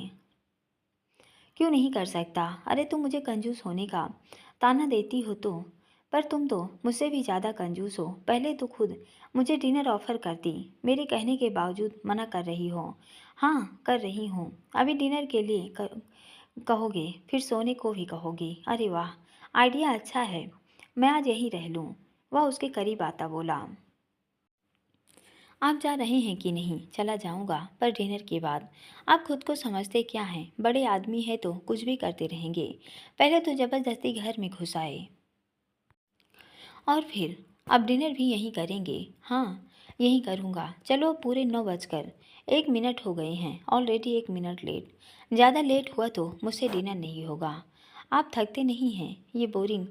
क्यों नहीं कर सकता? अरे तुम मुझे कंजूस होने का ताना देती हो तो, पर तुम तो मुझसे भी ज़्यादा कंजूस हो। पहले तो खुद मुझे डिनर ऑफर करती, मेरे कहने के बावजूद मना कर रही हो। हाँ, कर रही हूँ। अभी डिनर के लिए कहोगे, फिर सोने को भी कहोगे। अरे वाह, आइडिया अच्छा है। मैं आज यहीं रह लूँ। वह उसके करीब आता बोला, आप जा रहे हैं कि नहीं? चला जाऊंगा, पर डिनर के बाद। आप खुद को समझते क्या हैं? बड़े आदमी है तो कुछ भी करते रहेंगे। पहले तो जबरदस्ती घर में घुस आए, और फिर अब डिनर भी यहीं करेंगे। हाँ, यहीं करूँगा। चलो, अब पूरे 9 बजकर 1 मिनट हो गए हैं। Already 1 minute late. ज़्यादा लेट हुआ तो मुझसे डिनर नहीं होगा। आप थकते नहीं हैं ये बोरिंग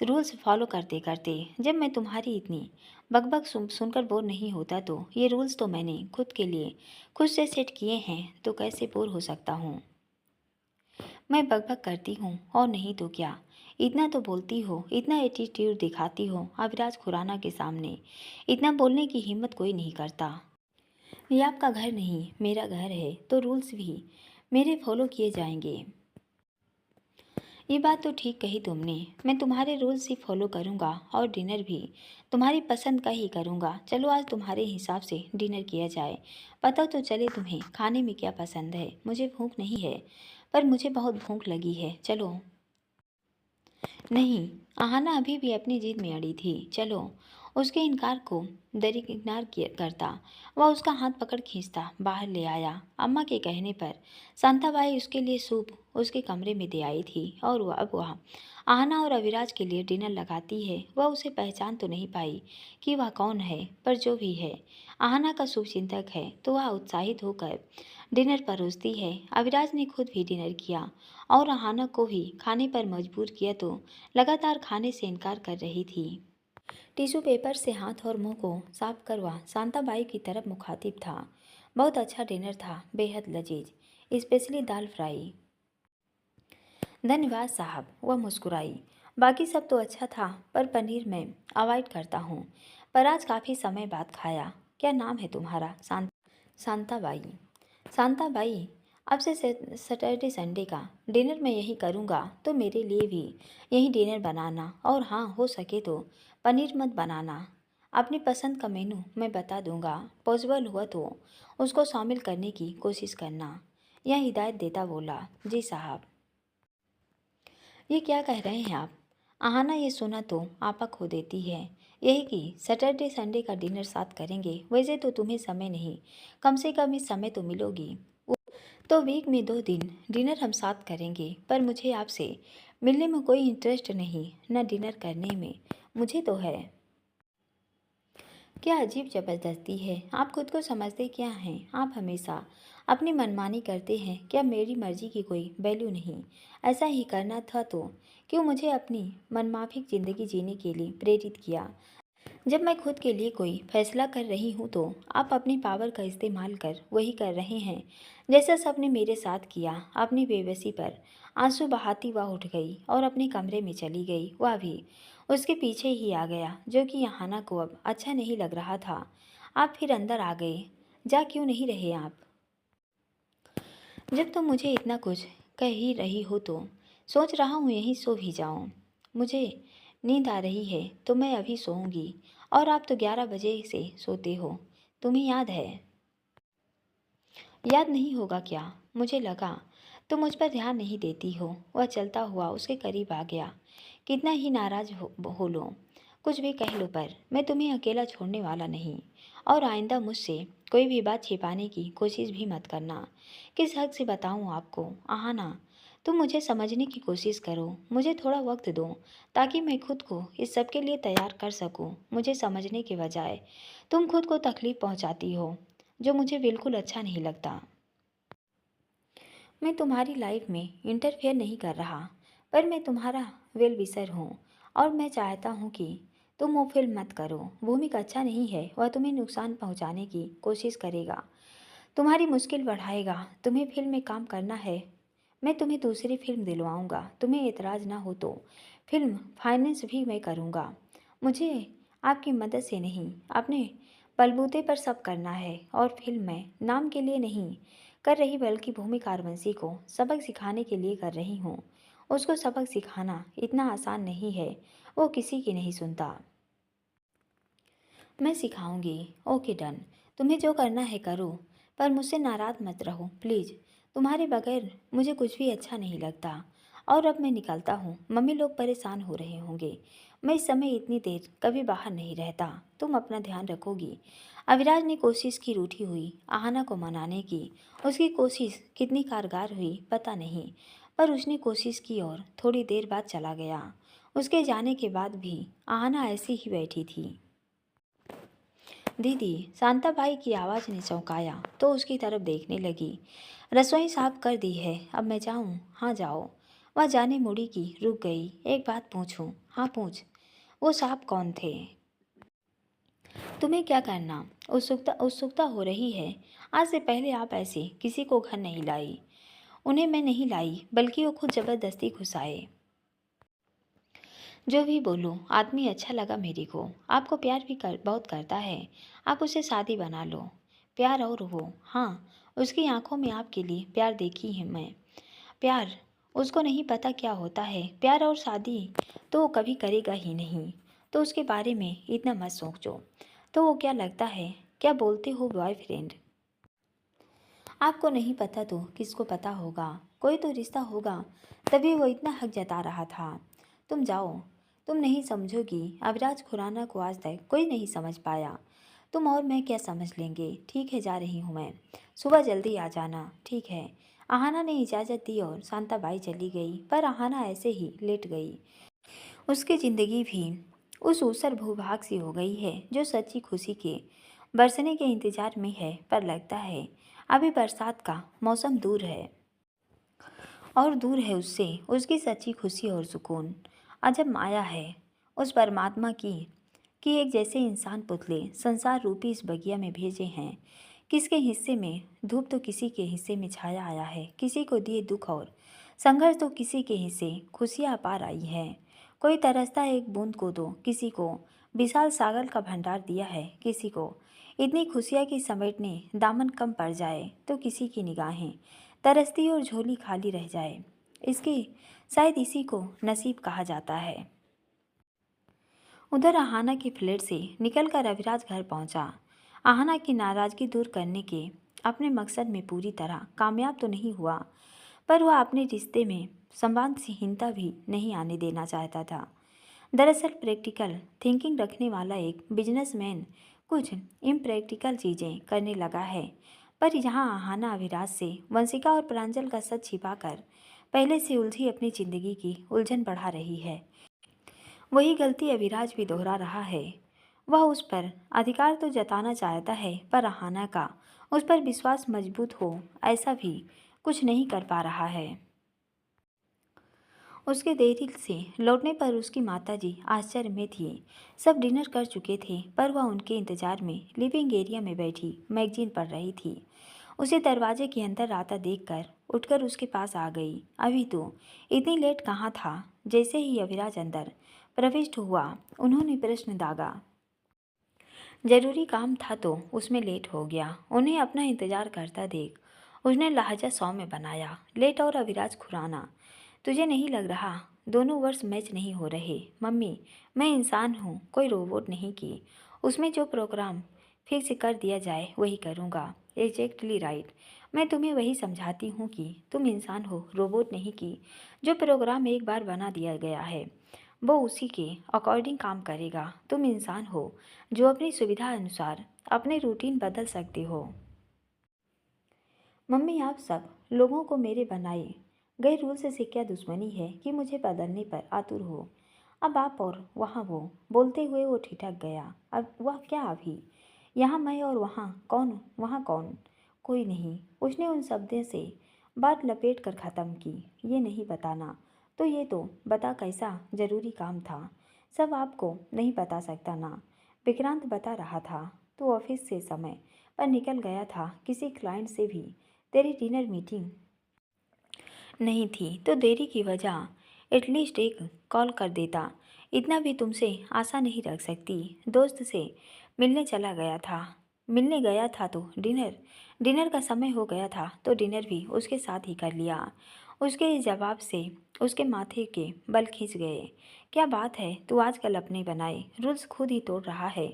रूल्स फॉलो करते करते? जब मैं तुम्हारी इतनी बकबक सुनकर बोर नहीं होता, तो ये रूल्स तो मैंने खुद के लिए खुद से सेट किए हैं, तो कैसे बोर हो सकता हूँ? मैं बकबक करती हूँ और नहीं तो क्या। इतना तो बोलती हो, इतना एटीट्यूड दिखाती हो अविराज खुराना के सामने। इतना बोलने की हिम्मत कोई नहीं करता। ये आपका घर नहीं, मेरा घर है, तो रूल्स भी मेरे फॉलो किए जाएंगे। ये बात तो ठीक कही तुमने। मैं तुम्हारे रूल्स ही फॉलो करूँगा, और डिनर भी तुम्हारी पसंद का ही करूँगा। चलो, आज तुम्हारे हिसाब से डिनर किया जाए। पता तो चले तुम्हें खाने में क्या पसंद है। मुझे भूख नहीं है, पर मुझे बहुत भूख लगी है। चलो। नहीं, आहाना अभी भी अपनी जिद में अड़ी थी। चलो। उसके इनकार को दरकिनार करता, वह उसका हाथ पकड़ खींचता बाहर ले आया। अम्मा के कहने पर शांताबाई उसके लिए सूप उसके कमरे में दे आई थी, और वह आहाना और अविराज के लिए डिनर लगाती है। वह उसे पहचान तो नहीं पाई कि वह कौन है, पर जो भी है, आहाना का शुभचिंतक है, तो वह उत्साहित होकर डिनर परोसती है। अविराज ने खुद भी डिनर किया और आहाना को भी खाने पर मजबूर किया, तो लगातार खाने से इनकार कर रही थी। टिश्यू पेपर से हाथ और मुंह को साफ करवा शांताबाई की तरफ मुखातिब था। बहुत अच्छा डिनर था, बेहद लजीज, स्पेशली दाल फ्राई। धन्यवाद साहब, वह मुस्कुराई। बाकी सब तो अच्छा था, पर पनीर मैं अवॉइड करता हूँ। पर आज काफ़ी समय बाद खाया। क्या नाम है तुम्हारा? शांताबाई। शांताबाई, अब से सैटरडे संडे का डिनर मैं यही करूँगा, तो मेरे लिए भी यही डिनर बनाना, और हाँ, हो सके तो पनीर मत बनाना। अपनी पसंद का मेनू मैं बता दूँगा, पॉसिबल हुआ तो उसको शामिल करने की कोशिश करना। यह हिदायत देता बोला, जी साहब। ये क्या कह रहे हैं आप? आहाना ये सुना तो आपा खो देती है। यही कि सैटरडे संडे का डिनर साथ करेंगे। वैसे तो तुम्हें समय नहीं, कम से कम इस समय तो मिलोगी। तो वीक में 2 दिन डिनर हम साथ करेंगे, पर मुझे आपसे मिलने में कोई इंटरेस्ट नहीं, न डिनर करने में। मुझे तो है। क्या अजीब ज़बरदस्ती है। आप खुद को समझते क्या हैं? आप हमेशा अपनी मनमानी करते हैं। क्या मेरी मर्जी की कोई वैल्यू नहीं? ऐसा ही करना था तो क्यों मुझे अपनी मनमाफिक ज़िंदगी जीने के लिए प्रेरित किया? जब मैं खुद के लिए कोई फैसला कर रही हूँ, तो आप अपनी पावर का इस्तेमाल कर वही कर रहे हैं, जैसा सबने मेरे साथ किया। अपनी बेबसी पर आंसू बहाती वह उठ गई और अपने कमरे में चली गई। वह भी उसके पीछे ही आ गया, जो कि यहाना को अब अच्छा नहीं लग रहा था। आप फिर अंदर आ गए। जा क्यों नहीं रहे आप? जब तुम मुझे इतना कुछ कह ही रही हो, तो सोच रहा हूँ यहीं सो भी जाऊँ। मुझे नींद आ रही है, तो मैं अभी सोऊंगी, और आप तो 11 बजे से सोते हो। तुम्हें याद है? याद नहीं होगा क्या? मुझे लगा तुम मुझ पर ध्यान नहीं देती हो। वह चलता हुआ उसके करीब आ गया। कितना ही नाराज हो लो, कुछ भी कह लो, पर मैं तुम्हें अकेला छोड़ने वाला नहीं, और आइंदा मुझसे कोई भी बात छिपाने की कोशिश भी मत करना। किस हक से बताऊं आपको? आहाना, तुम मुझे समझने की कोशिश करो। मुझे थोड़ा वक्त दो, ताकि मैं खुद को इस सब के लिए तैयार कर सकूं। मुझे समझने के बजाय तुम खुद को तकलीफ पहुंचाती हो, जो मुझे बिल्कुल अच्छा नहीं लगता। मैं तुम्हारी लाइफ में इंटरफेयर नहीं कर रहा, पर मैं तुम्हारा वेल विशर हूँ, और मैं चाहता हूँ कि तुम वो फिल्म मत करो। भूमिका अच्छा नहीं है, वह तुम्हें नुकसान पहुँचाने की कोशिश करेगा, तुम्हारी मुश्किल बढ़ाएगा। तुम्हें फिल्म में काम करना है, मैं तुम्हें दूसरी फिल्म दिलवाऊंगा, तुम्हें एतराज़ ना हो तो फिल्म फाइनेंस भी मैं करूंगा। मुझे आपकी मदद से नहीं, अपने बलबूते पर सब करना है। और फिल्म मैं नाम के लिए नहीं कर रही, बल्कि भूमि कारवंशी को सबक सिखाने के लिए कर रही हूँ। उसको सबक सिखाना इतना आसान नहीं है, वो किसी की नहीं सुनता। मैं सिखाऊंगी। ओके डन, तुम्हें जो करना है करो, पर मुझसे नाराज़ मत रहो प्लीज़। तुम्हारे बगैर मुझे कुछ भी अच्छा नहीं लगता। और अब मैं निकलता हूँ, मम्मी लोग परेशान हो रहे होंगे। मैं इस समय इतनी देर कभी बाहर नहीं रहता। तुम अपना ध्यान रखोगी। अविराज ने कोशिश की, रूठी हुई आहना को मनाने की। उसकी कोशिश कितनी कारगर हुई पता नहीं, पर उसने कोशिश की और थोड़ी देर बाद चला गया। उसके जाने के बाद भी आहना ऐसी ही बैठी थी। दीदी, शांताबाई की आवाज़ ने चौंकाया तो उसकी तरफ देखने लगी। रसोई साफ कर दी है, अब मैं जाऊँ? हाँ जाओ। वह जाने मुड़ी की, रुक गई। एक बात पूछूं? हाँ पूछ। वो साहब कौन थे? तुम्हें क्या करना? उत्सुकता उत्सुकता हो रही है। आज से पहले आप ऐसे किसी को घर नहीं लाई। उन्हें मैं नहीं लाई, बल्कि वो खुद ज़बरदस्ती घुस आए। जो भी बोलो, आदमी अच्छा लगा मेरे को। आपको प्यार भी बहुत करता है। आप उसे शादी बना लो। प्यार और वो, हाँ, उसकी आंखों में आपके लिए प्यार देखी है मैं। प्यार, उसको नहीं पता क्या होता है प्यार, और शादी तो वो कभी करेगा ही नहीं। तो उसके बारे में इतना मत सोचो। तो वो क्या लगता है? क्या बोलते हो, बॉयफ्रेंड? आपको नहीं पता तो किसको पता होगा? कोई तो रिश्ता होगा, तभी वो इतना हक जता रहा था। तुम जाओ। तुम नहीं समझोगी। अविराज खुराना को आज तक कोई नहीं समझ पाया। तुम और मैं क्या समझ लेंगे? ठीक है, जा रही हूँ मैं। सुबह जल्दी आ जाना। ठीक है। आहाना ने इजाज़त दी और शांताबाई चली गई, पर आहाना ऐसे ही लेट गई। उसकी ज़िंदगी भी उस ऊसर भूभाग सी हो गई है जो सच्ची खुशी के बरसने के इंतजार में है। पर लगता है अभी बरसात का मौसम दूर है, और दूर है उससे उसकी सच्ची खुशी और सुकून। अजब माया है उस परमात्मा की कि एक जैसे इंसान पुतले संसार रूपी इस बगिया में भेजे हैं। किसके हिस्से में धूप तो किसी के हिस्से में छाया आया है। किसी को दिए दुख और संघर्ष तो किसी के हिस्से खुशियाँ पार आई है। कोई तरसता है एक बूंद को तो किसी को विशाल सागर का भंडार दिया है। किसी को इतनी खुशियाँ कि समेटने दामन कम पड़ जाए तो किसी की निगाहें तरसती और झोली खाली रह जाए। इसकी शायद इसी को नसीब कहा जाता है। उधर आहाना के फ्लैट से निकलकर अविराज घर पहुंचा। आहाना की नाराज़गी दूर करने के अपने मकसद में पूरी तरह कामयाब तो नहीं हुआ, पर वह अपने रिश्ते में संवादहीनता भी नहीं आने देना चाहता था। दरअसल प्रैक्टिकल थिंकिंग रखने वाला एक बिजनेसमैन कुछ इम्प्रैक्टिकल चीज़ें करने लगा है। पर यहाँ आहाना अविराज से वंशिका और प्रांजल का सच छिपाकर पहले से उलझी अपनी ज़िंदगी की उलझन बढ़ा रही है। वही गलती अविराज भी दोहरा रहा है। वह उस पर अधिकार तो जताना चाहता है, पर आहाना का उस पर विश्वास मजबूत हो ऐसा भी कुछ नहीं कर पा रहा है। उसके देरी से लौटने पर उसकी माताजी आश्चर्य में थी। सब डिनर कर चुके थे, पर वह उनके इंतजार में लिविंग एरिया में बैठी मैगजीन पढ़ रही थी। उसे दरवाजे के अंदर आता देखकर उठकर उसके पास आ गई। अभी तो इतनी लेट कहाँ था? जैसे ही अविराज अंदर प्रविष्ट हुआ, उन्होंने प्रश्न दागा। जरूरी काम था तो उसमें लेट हो गया। उन्हें अपना इंतजार करता देख उसने लहजा सौम्य बनाया। लेट और अविराज खुराना, तुझे नहीं लग रहा दोनों वर्ड्स मैच नहीं हो रहे? मम्मी, मैं इंसान हूँ, कोई रोबोट नहीं की। उसमें जो प्रोग्राम फिक्स कर दिया जाए वही करूँगा। Exactly right. मैं तुम्हें वही समझाती हूँ कि तुम इंसान हो, रोबोट नहीं की। जो प्रोग्राम एक बार बना दिया गया है वो उसी के अकॉर्डिंग काम करेगा। तुम इंसान हो जो अपनी सुविधा अनुसार अपने रूटीन बदल सकते हो। मम्मी, आप सब लोगों को मेरे बनाए गए रूल्स से क्या दुश्मनी है कि मुझे बदलने पर आतुर हो? अब आप और वहाँ वो, बोलते हुए वो ठिठक गया। अब वह क्या अभी? यहाँ मैं और वहाँ कौन? वहाँ कौन? कोई नहीं। उसने उन शब्दों से बात लपेट कर ख़त्म की। ये नहीं बताना तो ये तो बता कैसा ज़रूरी काम था? सब आपको नहीं बता सकता ना। विक्रांत बता रहा था तो ऑफिस से समय पर निकल गया था किसी क्लाइंट से भी तेरी डिनर मीटिंग नहीं थी तो देरी की वजह एटलीस्ट एक कॉल कर देता। इतना भी तुमसे आशा नहीं रख सकती। दोस्त से मिलने चला गया था। मिलने गया था तो डिनर डिनर का समय हो गया था तो डिनर भी उसके साथ ही कर लिया। उसके इस जवाब से उसके माथे के बल खींच गए। क्या बात है, तू आजकल अपने बनाए रूल्स खुद ही तोड़ रहा है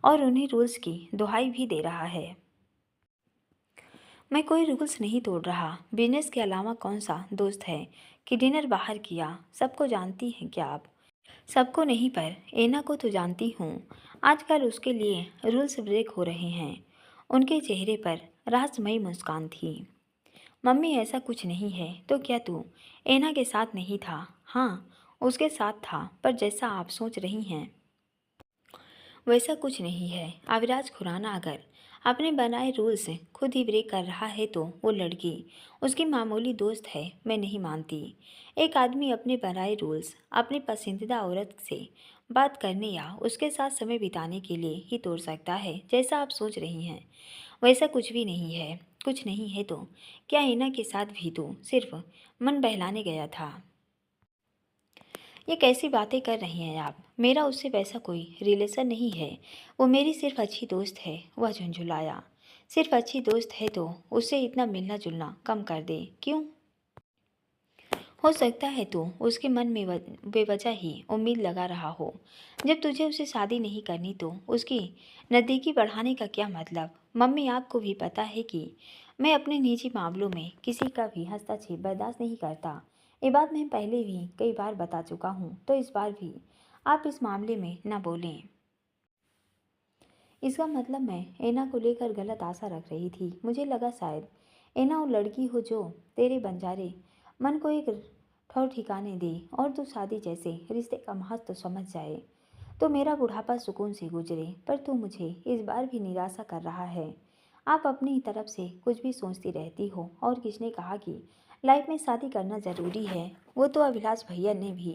और उन्हीं रूल्स की दुहाई भी दे रहा है। मैं कोई रूल्स नहीं तोड़ रहा। बिजनेस के अलावा कौन सा दोस्त है कि डिनर बाहर किया। सबको जानती हैं क्या आप? सबको नहीं पर एना को तो जानती हूँ। आजकल उसके लिए रूल्स ब्रेक हो रहे हैं। उनके चेहरे पर रहस्यमयी मुस्कान थी। मम्मी ऐसा कुछ नहीं है तो क्या तू एना के साथ नहीं था? हाँ, उसके साथ था, पर जैसा आप सोच रही हैं वैसा कुछ नहीं है। अविराज खुराना अगर अपने बनाए रूल्स खुद ही ब्रेक कर रहा है तो वो लड़की उसकी मामूली दोस्त है, मैं नहीं मानती। एक आदमी अपने बनाए रूल्स अपनी पसंदीदा औरत से बात करने या उसके साथ समय बिताने के लिए ही तोड़ सकता है। जैसा आप सोच रही हैं वैसा कुछ भी नहीं है। कुछ नहीं है तो क्या हिना के साथ भी तो सिर्फ मन बहलाने गया था? ये कैसी बातें कर रही हैं आप? मेरा उससे वैसा कोई रिलेशन नहीं है। वो मेरी सिर्फ अच्छी दोस्त है। वह झुंझुलाया। सिर्फ अच्छी दोस्त है तो उससे इतना मिलना जुलना कम कर दे। क्यों? हो सकता है तो उसके मन में बेवजह ही उम्मीद लगा रहा हो। जब तुझे उसे शादी नहीं करनी तो उसकी नज़दीकी बढ़ाने का क्या मतलब? मम्मी, आपको भी पता है कि मैं अपने निजी मामलों में किसी का भी हस्तक्षेप बर्दाश्त नहीं करता। ये बात मैं पहले भी कई बार बता चुका हूँ, तो इस बार भी आप इस मामले में न बोलें। इसका मतलब मैं एना को लेकर गलत आशा रख रही थी। मुझे लगा शायद एना वो लड़की हो जो तेरे बंजारे मन को एक ठौर ठिकाने दे और तू शादी जैसे रिश्ते का महत्व समझ जाए तो मेरा बुढ़ापा सुकून से गुजरे। पर तू मुझे इस बार भी निराशा कर रहा है। आप अपनी तरफ से कुछ भी सोचती रहती हो। और किसने कहा कि लाइफ में शादी करना ज़रूरी है? वो तो अभिलाष भैया ने भी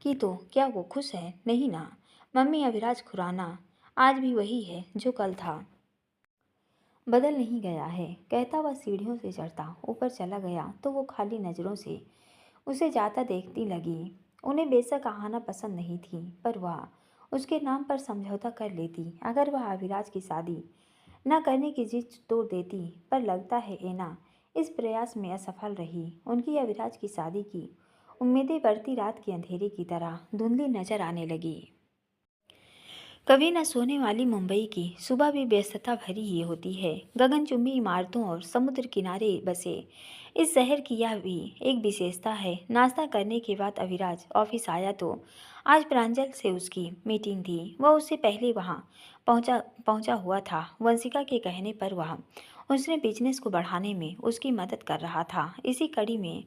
की, तो क्या वो खुश है? नहीं ना। मम्मी, अभिलाष खुराना आज भी वही है जो कल था। बदल नहीं गया है। कहता वह सीढ़ियों से चढ़ता ऊपर चला गया तो वो खाली नज़रों से उसे जाता देखती लगी। उन्हें बेशक आहाना पसंद नहीं थी, पर वह उसके नाम पर समझौता कर लेती अगर वह अभिराज की शादी न करने की जिद तोड़ देती। पर लगता है एना इस प्रयास में असफल रही। उनकी अभिराज की शादी की उम्मीदें बढ़ती रात के अंधेरे की तरह धुंधली नजर आने लगी। कभी न सोने वाली मुंबई की सुबह भी व्यस्तता भरी ही होती है। गगनचुंबी इमारतों और समुद्र किनारे बसे इस शहर की यह भी एक विशेषता है। नाश्ता करने के बाद अविराज ऑफिस आया तो आज प्रांजल से उसकी मीटिंग थी। वह उससे पहले वहां पहुंचा पहुंचा हुआ था। वंशिका के कहने पर वह उसने बिजनेस को बढ़ाने में उसकी मदद कर रहा था। इसी कड़ी में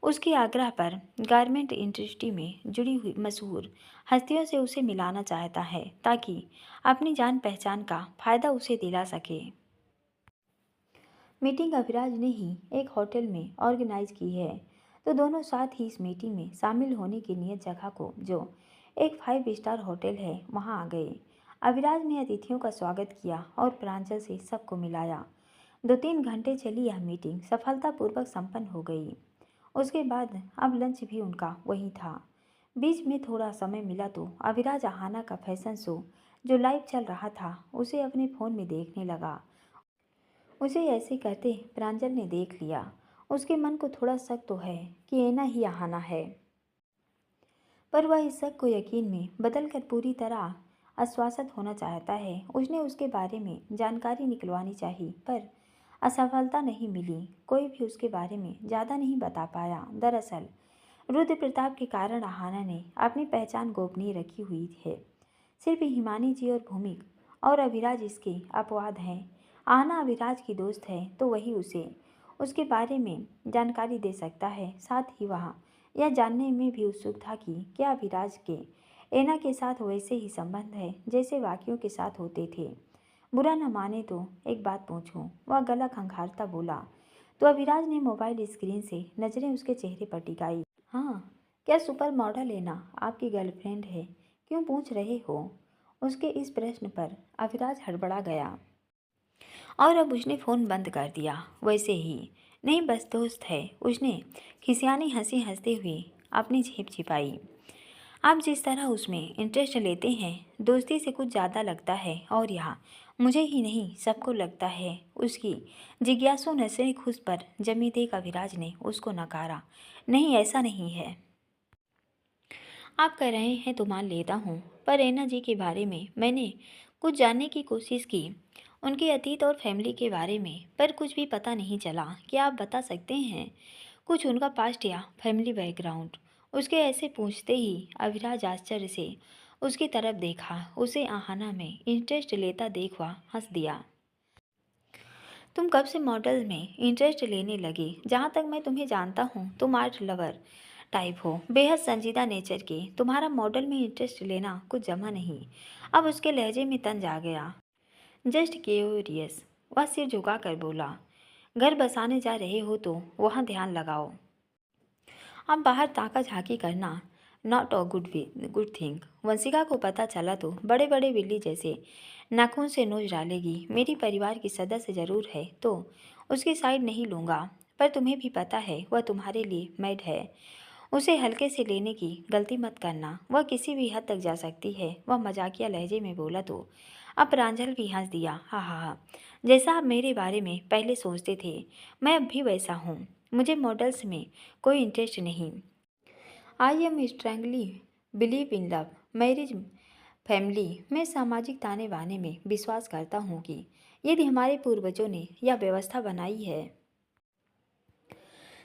उसके आग्रह पर गारमेंट इंडस्ट्री में जुड़ी हुई मशहूर हस्तियों से उसे मिलाना चाहता है ताकि अपनी जान पहचान का फायदा उसे दिला सके। मीटिंग अभिराज ने ही एक होटल में ऑर्गेनाइज की है तो दोनों साथ ही इस मीटिंग में शामिल होने की नियत जगह को जो एक 5 स्टार होटल है वहां आ गए। अभिराज ने अतिथियों का स्वागत किया और प्रांजल से सबको मिलाया। 2-3 घंटे चली यह मीटिंग सफलतापूर्वक संपन्न हो गई। उसके बाद अब लंच भी उनका वही था। बीच में थोड़ा समय मिला तो अविराज आहाना का फैशन शो जो लाइव चल रहा था उसे अपने फ़ोन में देखने लगा। उसे ऐसे करते प्रांजल ने देख लिया। उसके मन को थोड़ा शक तो है कि एना ही आहाना है, पर वह इस शक को यकीन में बदलकर पूरी तरह आश्वासित होना चाहता है। उसने उसके बारे में जानकारी निकलवानी चाहिए, पर असफलता नहीं मिली। कोई भी उसके बारे में ज़्यादा नहीं बता पाया। दरअसल रुद्र प्रताप के कारण आहाना ने अपनी पहचान गोपनीय रखी हुई है। सिर्फ हिमानी जी और भूमिक और अविराज इसके अपवाद हैं। आहाना अविराज की दोस्त है तो वही उसे उसके बारे में जानकारी दे सकता है। साथ ही वह यह जानने में भी उत्सुक था कि क्या अविराज के एना के साथ वैसे ही संबंध है जैसे बाकियों के साथ होते थे। बुरा न माने तो एक बात पूछूं? वह गला खंखारता बोला तो अविराज ने मोबाइल स्क्रीन से नज़रें उसके चेहरे पर टिकाई। हाँ, क्या सुपर मॉडल एना आपकी गर्लफ्रेंड है? क्यों पूछ रहे हो? उसके इस प्रश्न पर अविराज हड़बड़ा गया और अब उसने फ़ोन बंद कर दिया। वैसे ही नहीं बस दोस्त है। उसने खिसियानी हंसी हंसते हुए अपनी जेब छिपाई। आप जिस तरह उसमें इंटरेस्ट लेते हैं दोस्ती से कुछ ज़्यादा लगता है, और यहाँ मुझे ही नहीं सबको लगता है। उसकी जिज्ञासु नजरें खुद पर जमी देख अविराज ने उसको नकारा। नहीं ऐसा नहीं है। आप कह रहे हैं तो मान लेता हूँ, पर ऐना जी के बारे में मैंने कुछ जानने की कोशिश की, उनके अतीत और फैमिली के बारे में, पर कुछ भी पता नहीं चला। क्या आप बता सकते हैं कुछ उनका पास्ट या फैमिली बैकग्राउंड? उसके ऐसे पूछते ही अविराज आश्चर्य से उसकी तरफ देखा। उसे आहाना में इंटरेस्ट लेता देख वह हंस दिया। तुम कब से मॉडल में इंटरेस्ट लेने लगे? जहाँ तक मैं तुम्हें जानता हूँ तुम आर्ट लवर टाइप हो, बेहद संजीदा नेचर के। तुम्हारा मॉडल में इंटरेस्ट लेना कुछ जमा नहीं। अब उसके लहजे में तंज आ गया। जस्ट क्यूरियस, वह सिर झुकाकर बोला। घर बसाने जा रहे हो तो वहाँ ध्यान लगाओ। अब बाहर ताका झाकी करना not a good thing. Vanshika को पता चला तो बड़े बड़े बिल्ली जैसे नाखून से नोच डालेगी। मेरी परिवार की सदस्य जरूर है तो उसकी साइड नहीं लूँगा, पर तुम्हें भी पता है वह तुम्हारे लिए मैड है। उसे हल्के से लेने की गलती मत करना, वह किसी भी हद तक जा सकती है। वह मजाकिया लहजे में बोला तो अब प्रांजल भी हंस दिया। हा हा हा, जैसा आप मेरे बारे में पहले सोचते थे मैं अब भी वैसा हूँ। मुझे मॉडल्स में कोई इंटरेस्ट नहीं। I am strongly believe in love marriage family. मैं सामाजिक ताने बाने में विश्वास करता हूँ कि यदि हमारे पूर्वजों ने यह व्यवस्था बनाई है,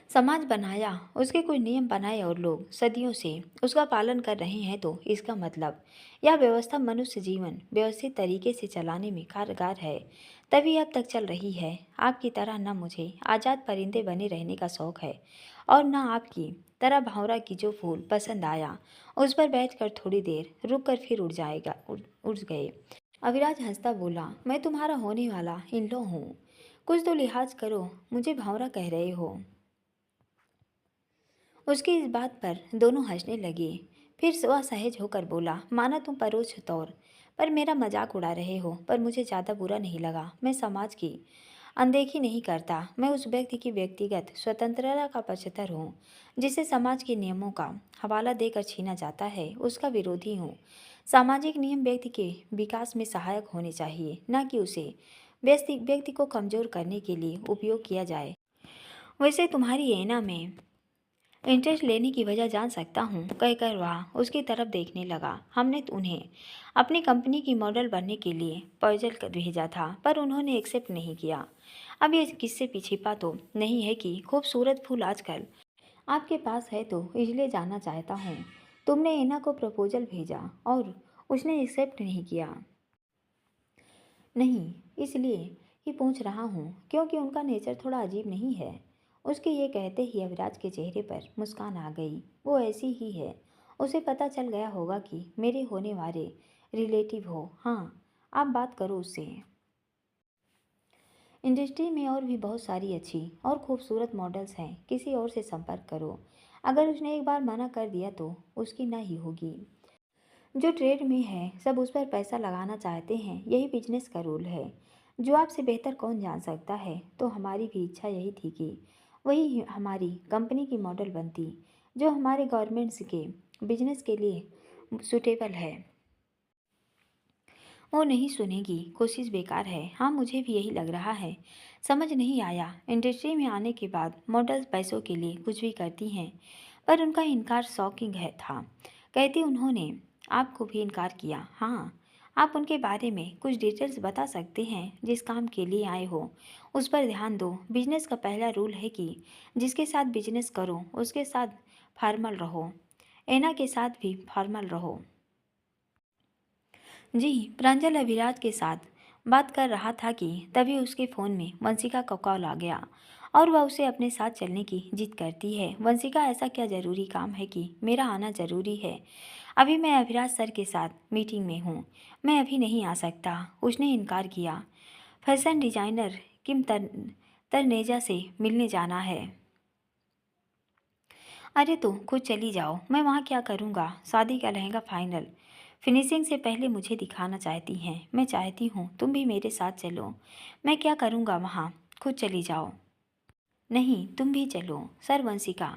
समाज बनाया, उसके कोई नियम बनाए और लोग सदियों से उसका पालन कर रहे हैं, तो इसका मतलब यह व्यवस्था मनुष्य जीवन व्यवस्थित तरीके से चलाने में कारगर है, तभी अब तक चल रही है। आपकी तरह न मुझे आज़ाद परिंदे बने रहने का शौक़ है, और न आपकी तरह भावरा की जो फूल पसंद आया उस पर बैठकर थोड़ी देर रुक कर फिर उड़ गए। अविराज हंसता बोला, मैं तुम्हारा होने वाला इन लो हूँ, कुछ तो लिहाज करो, मुझे भावरा कह रहे हो। उसकी इस बात पर दोनों हंसने लगे। फिर वह सहज होकर बोला, माना तुम परोक्ष तौर पर मेरा मजाक उड़ा रहे हो, पर मुझे ज़्यादा बुरा नहीं लगा। मैं समाज की अनदेखी नहीं करता। मैं उस व्यक्ति की व्यक्तिगत स्वतंत्रता का पक्षधर हूँ जिसे समाज के नियमों का हवाला देकर छीना जाता है, उसका विरोधी हूँ। सामाजिक नियम व्यक्ति के विकास में सहायक होने चाहिए, न कि उसे व्यक्ति को कमज़ोर करने के लिए उपयोग किया जाए। वैसे तुम्हारी ऐना में इंटरेस्ट लेने की वजह जान सकता हूँ, कहकर वह उसकी तरफ देखने लगा। हमने उन्हें अपनी कंपनी की मॉडल बनने के लिए प्रपोजल कर भेजा था, पर उन्होंने एक्सेप्ट नहीं किया। अब ये किससे छिपा तो नहीं है कि खूबसूरत फूल आजकल आपके पास है, तो इसलिए जानना चाहता हूँ तुमने एना को प्रपोजल भेजा और उसने एक्सेप्ट नहीं किया? नहीं, इसलिए ही पूछ रहा हूँ क्योंकि उनका नेचर थोड़ा अजीब नहीं है? उसके ये कहते ही अविराज के चेहरे पर मुस्कान आ गई। वो ऐसी ही है। उसे पता चल गया होगा कि मेरे होने वाले रिलेटिव हो। हाँ, आप बात करो उससे। इंडस्ट्री में और भी बहुत सारी अच्छी और खूबसूरत मॉडल्स हैं, किसी और से संपर्क करो। अगर उसने एक बार मना कर दिया तो उसकी ना ही होगी। जो ट्रेड में है सब उस पर पैसा लगाना चाहते हैं, यही बिजनेस का रूल है। जो आपसे बेहतर कौन जान सकता है? तो हमारी भी इच्छा यही थी कि वही हमारी कंपनी की मॉडल बनती जो हमारे गवर्नमेंट्स के बिजनेस के लिए सूटेबल है। वो नहीं सुनेगी, कोशिश बेकार है। हाँ, मुझे भी यही लग रहा है। समझ नहीं आया, इंडस्ट्री में आने के बाद मॉडल्स पैसों के लिए कुछ भी करती हैं, पर उनका इनकार शॉकिंग है था। कहती उन्होंने आपको भी इनकार किया? हाँ। आप उनके बारे में कुछ डिटेल्स बता सकते हैं? जिस काम के लिए आए हो उस पर ध्यान दो। बिजनेस का पहला रूल है कि जिसके साथ बिजनेस करो उसके साथ फॉर्मल रहो। एना के साथ भी फॉर्मल रहो। जी, प्रांजल अविराज के साथ बात कर रहा था कि तभी उसके फ़ोन में वंशिका का कॉल आ गया और वह उसे अपने साथ चलने की जिद करती है। वंशिका, ऐसा क्या ज़रूरी काम है कि मेरा आना ज़रूरी है? अभी मैं अविराज सर के साथ मीटिंग में हूँ, मैं अभी नहीं आ सकता। उसने इनकार किया। फैशन डिज़ाइनर किम तरनेजा से मिलने जाना है। अरे तो खुद चली जाओ, मैं वहाँ क्या करूँगा? शादी का लहंगा फाइनल फिनिशिंग से पहले मुझे दिखाना चाहती हैं। मैं चाहती हूँ तुम भी मेरे साथ चलो। मैं क्या करूँगा वहाँ, खुद चली जाओ। नहीं, तुम भी चलो। सर वंशिका।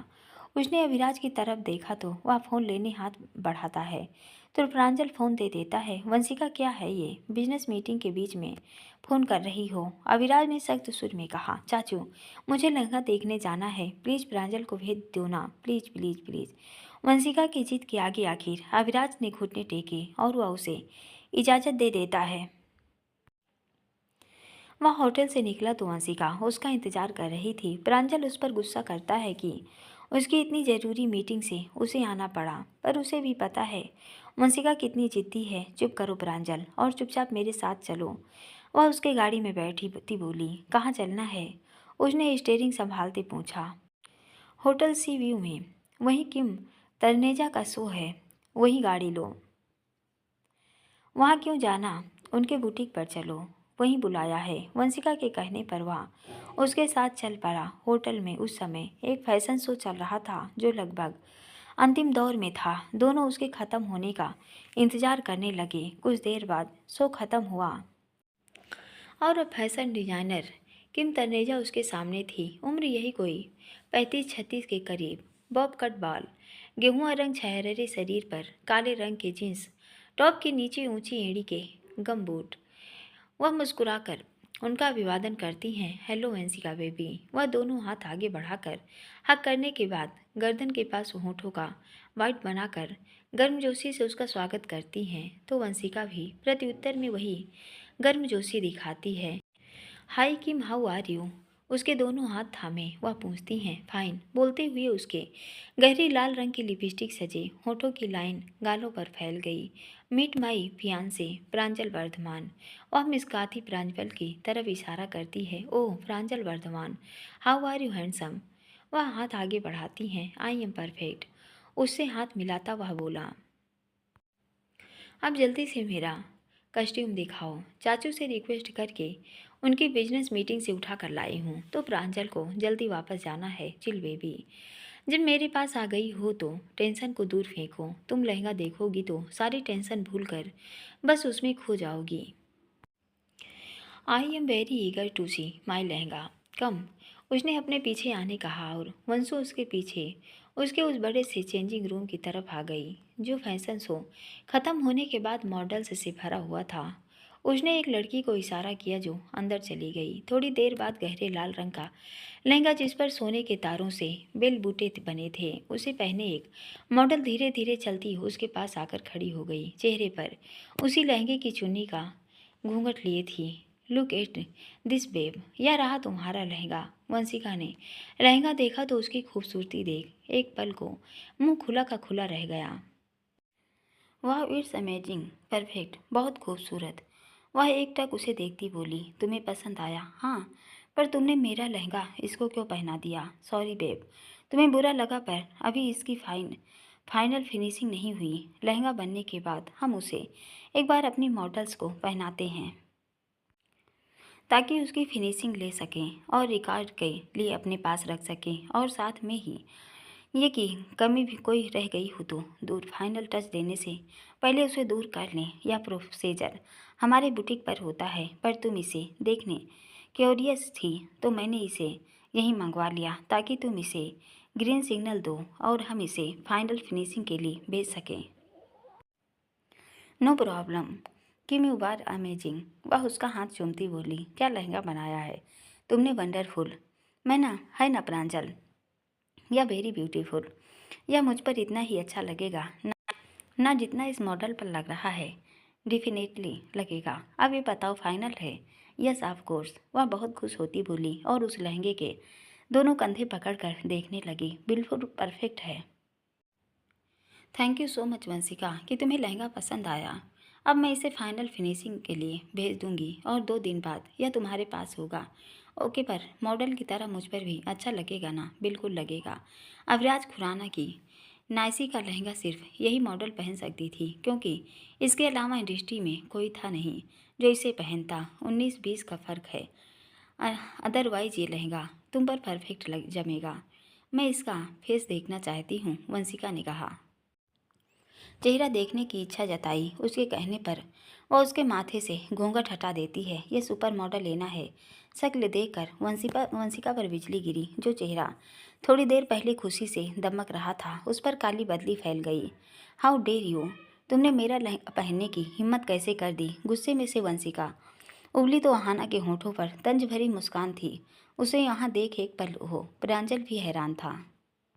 उसने अविराज की तरफ देखा तो वह फ़ोन लेने हाथ बढ़ाता है तो प्रांजल फ़ोन दे देता है। वंशिका, क्या है ये? बिजनेस मीटिंग के बीच में फ़ोन कर रही हो? अविराज ने सख्त सुर में कहा। चाचू, मुझे लहंगा देखने जाना है, प्लीज़ प्रांजल को भेज दो ना, प्लीज़ प्लीज़ प्लीज़। वंशिका की जिद के आगे आखिर अविराज ने घुटने टेके और वह उसे इजाज़त दे देता है। वह होटल से निकला तो वंशिका उसका इंतजार कर रही थी। प्रांजल उस पर गुस्सा करता है कि उसकी इतनी ज़रूरी मीटिंग से उसे आना पड़ा, पर उसे भी पता है वंशिका कितनी जिद्दी है। चुप करो प्रांजल और चुपचाप मेरे साथ चलो। वह उसके गाड़ी में बैठी थी, बोली, कहाँ चलना है? उसने स्टीयरिंग संभालते पूछा। होटल सी व्यू में। वहीं किम तनेजा का शो है, वहीं गाड़ी लो। वहाँ क्यों जाना, उनके बुटीक पर चलो, वहीं बुलाया है। वंशिका के कहने पर वह उसके साथ चल पड़ा। होटल में उस समय एक फैशन शो चल रहा था जो लगभग अंतिम दौर में था। दोनों उसके ख़त्म होने का इंतज़ार करने लगे। कुछ देर बाद शो ख़त्म हुआ और अब फैशन डिज़ाइनर किम तनेजा उसके सामने थी। उम्र यही कोई 35-36 के करीब, बॉब कट बाल, गेहुआ रंग छहरे शरीर पर काले रंग के जींस टॉप के नीचे ऊंची एड़ी के गम बूट। वह मुस्कुराकर उनका अभिवादन करती हैं। Hello Vanshika baby. वह दोनों हाथ आगे बढ़ाकर हक करने के बाद गर्दन के पास होठों का वाइट बनाकर गर्मजोशी से उसका स्वागत करती हैं तो वंशिका भी प्रत्युत्तर में वही गर्मजोशी दिखाती है। हाय किम, हाउ आर यू? उसके दोनों हाथ थामे वह पूछती हैं। फाइन, बोलते हुए उसके गहरी लाल रंग की लिपस्टिक सजे होठों की लाइन गालों पर फैल गई। Meet my fiance Pranjal Vardhaman. वह मुस्कुराती प्रांजल की तरफ इशारा करती है। Oh Pranjal Vardhaman, how are you handsome. वह हाथ आगे बढ़ाती हैं। I am perfect. उससे हाथ मिलाता वह बोला, अब जल्दी से मेरा कस्ट्यूम दिखाओ। चाचू से रिक्वेस्ट करके उनकी बिजनेस मीटिंग से उठा कर लाई हूँ तो प्रांजल को जल्दी वापस जाना है। चिल बेबी, जब मेरे पास आ गई हो तो टेंशन को दूर फेंको। तुम लहंगा देखोगी तो सारी टेंशन भूल कर बस उसमें खो जाओगी। I am very eager to see my lehenga. Come. उसने अपने पीछे आने कहा और वंशु उसके पीछे उसके उस बड़े से चेंजिंग रूम की तरफ आ गई जो फैशन शो ख़त्म होने के बाद मॉडल्स से भरा हुआ था। उसने एक लड़की को इशारा किया जो अंदर चली गई। थोड़ी देर बाद गहरे लाल रंग का लहंगा जिस पर सोने के तारों से बेल बूटे बने थे उसे पहने एक मॉडल धीरे धीरे चलती उसके पास आकर खड़ी हो गई। चेहरे पर उसी लहंगे की चुन्नी का घूंघट लिए थी। लुक एट दिस बेब, यह रहा तुम्हारा लहंगा। वंशिका ने लहंगा देखा तो उसकी खूबसूरती देख एक पल को मुंह खुला का खुला रह गया। वाह, इट्स अमेजिंग, परफेक्ट, बहुत खूबसूरत। वह एकटक उसे देखती बोली, तुम्हें पसंद आया? हाँ, पर तुमने मेरा लहंगा इसको क्यों पहना दिया? सॉरी बेब, तुम्हें बुरा लगा, पर अभी इसकी फाइनल फिनिशिंग नहीं हुई। लहंगा बनने के बाद हम उसे एक बार अपनी मॉडल्स को पहनाते हैं ताकि उसकी फिनिशिंग ले सकें और रिकॉर्ड के लिए अपने पास रख सकें, और साथ में ही ये कि कमी भी कोई रह गई हो तो दूर फाइनल टच देने से पहले उसे दूर कर लें। यह प्रोसीजर हमारे बुटीक पर होता है, पर तुम इसे देखने क्यूरियस थी तो मैंने इसे यहीं मंगवा लिया ताकि तुम इसे ग्रीन सिग्नल दो और हम इसे फाइनल फिनिशिंग के लिए भेज सकें। No problem, Kim you are amazing. वह उसका हाथ चूमती बोली, क्या लहंगा बनाया है तुमने, वंडरफुल। मैं ना, है ना प्रांजल, या वेरी ब्यूटीफुल। यह मुझ पर इतना ही अच्छा लगेगा ना जितना इस मॉडल पर लग रहा है। डेफिनेटली लगेगा। अब ये बताओ, फाइनल है? Yes of course. वह बहुत खुश होती बोली और उस लहंगे के दोनों कंधे पकड़कर देखने लगी। बिल्कुल परफेक्ट है। Thank you so much Vanshika कि तुम्हें लहंगा पसंद आया। अब मैं इसे फाइनल फिनिशिंग के लिए भेज दूंगी और 2 दिन बाद यह तुम्हारे पास होगा। ओके, पर मॉडल की तरह मुझ पर भी अच्छा लगेगा ना? बिल्कुल लगेगा। अविराज खुराना की नाइसी का लहंगा सिर्फ यही मॉडल पहन सकती थी क्योंकि इसके अलावा इंडस्ट्री में कोई था नहीं जो इसे पहनता। 19-20 का फ़र्क है। अदरवाइज ये लहंगा तुम पर परफेक्ट जमेगा। मैं इसका फेस देखना चाहती हूँ, वंशिका ने कहा। चेहरा देखने की इच्छा जताई। उसके कहने पर वह उसके माथे से घूंघट हटा देती है। ये सुपर मॉडल लेना है। शक्ल देखकर वंशिका पर बिजली गिरी। जो चेहरा थोड़ी देर पहले खुशी से दमक रहा था उस पर काली बदली फैल गई। हाउ डेर यू, तुमने मेरा लहंगा पहनने की हिम्मत कैसे कर दी? गुस्से में से वंशिका उबली तो अहाना के होठों पर तंज भरी मुस्कान थी। उसे यहाँ देख एक पल हो प्रांजल भी हैरान था।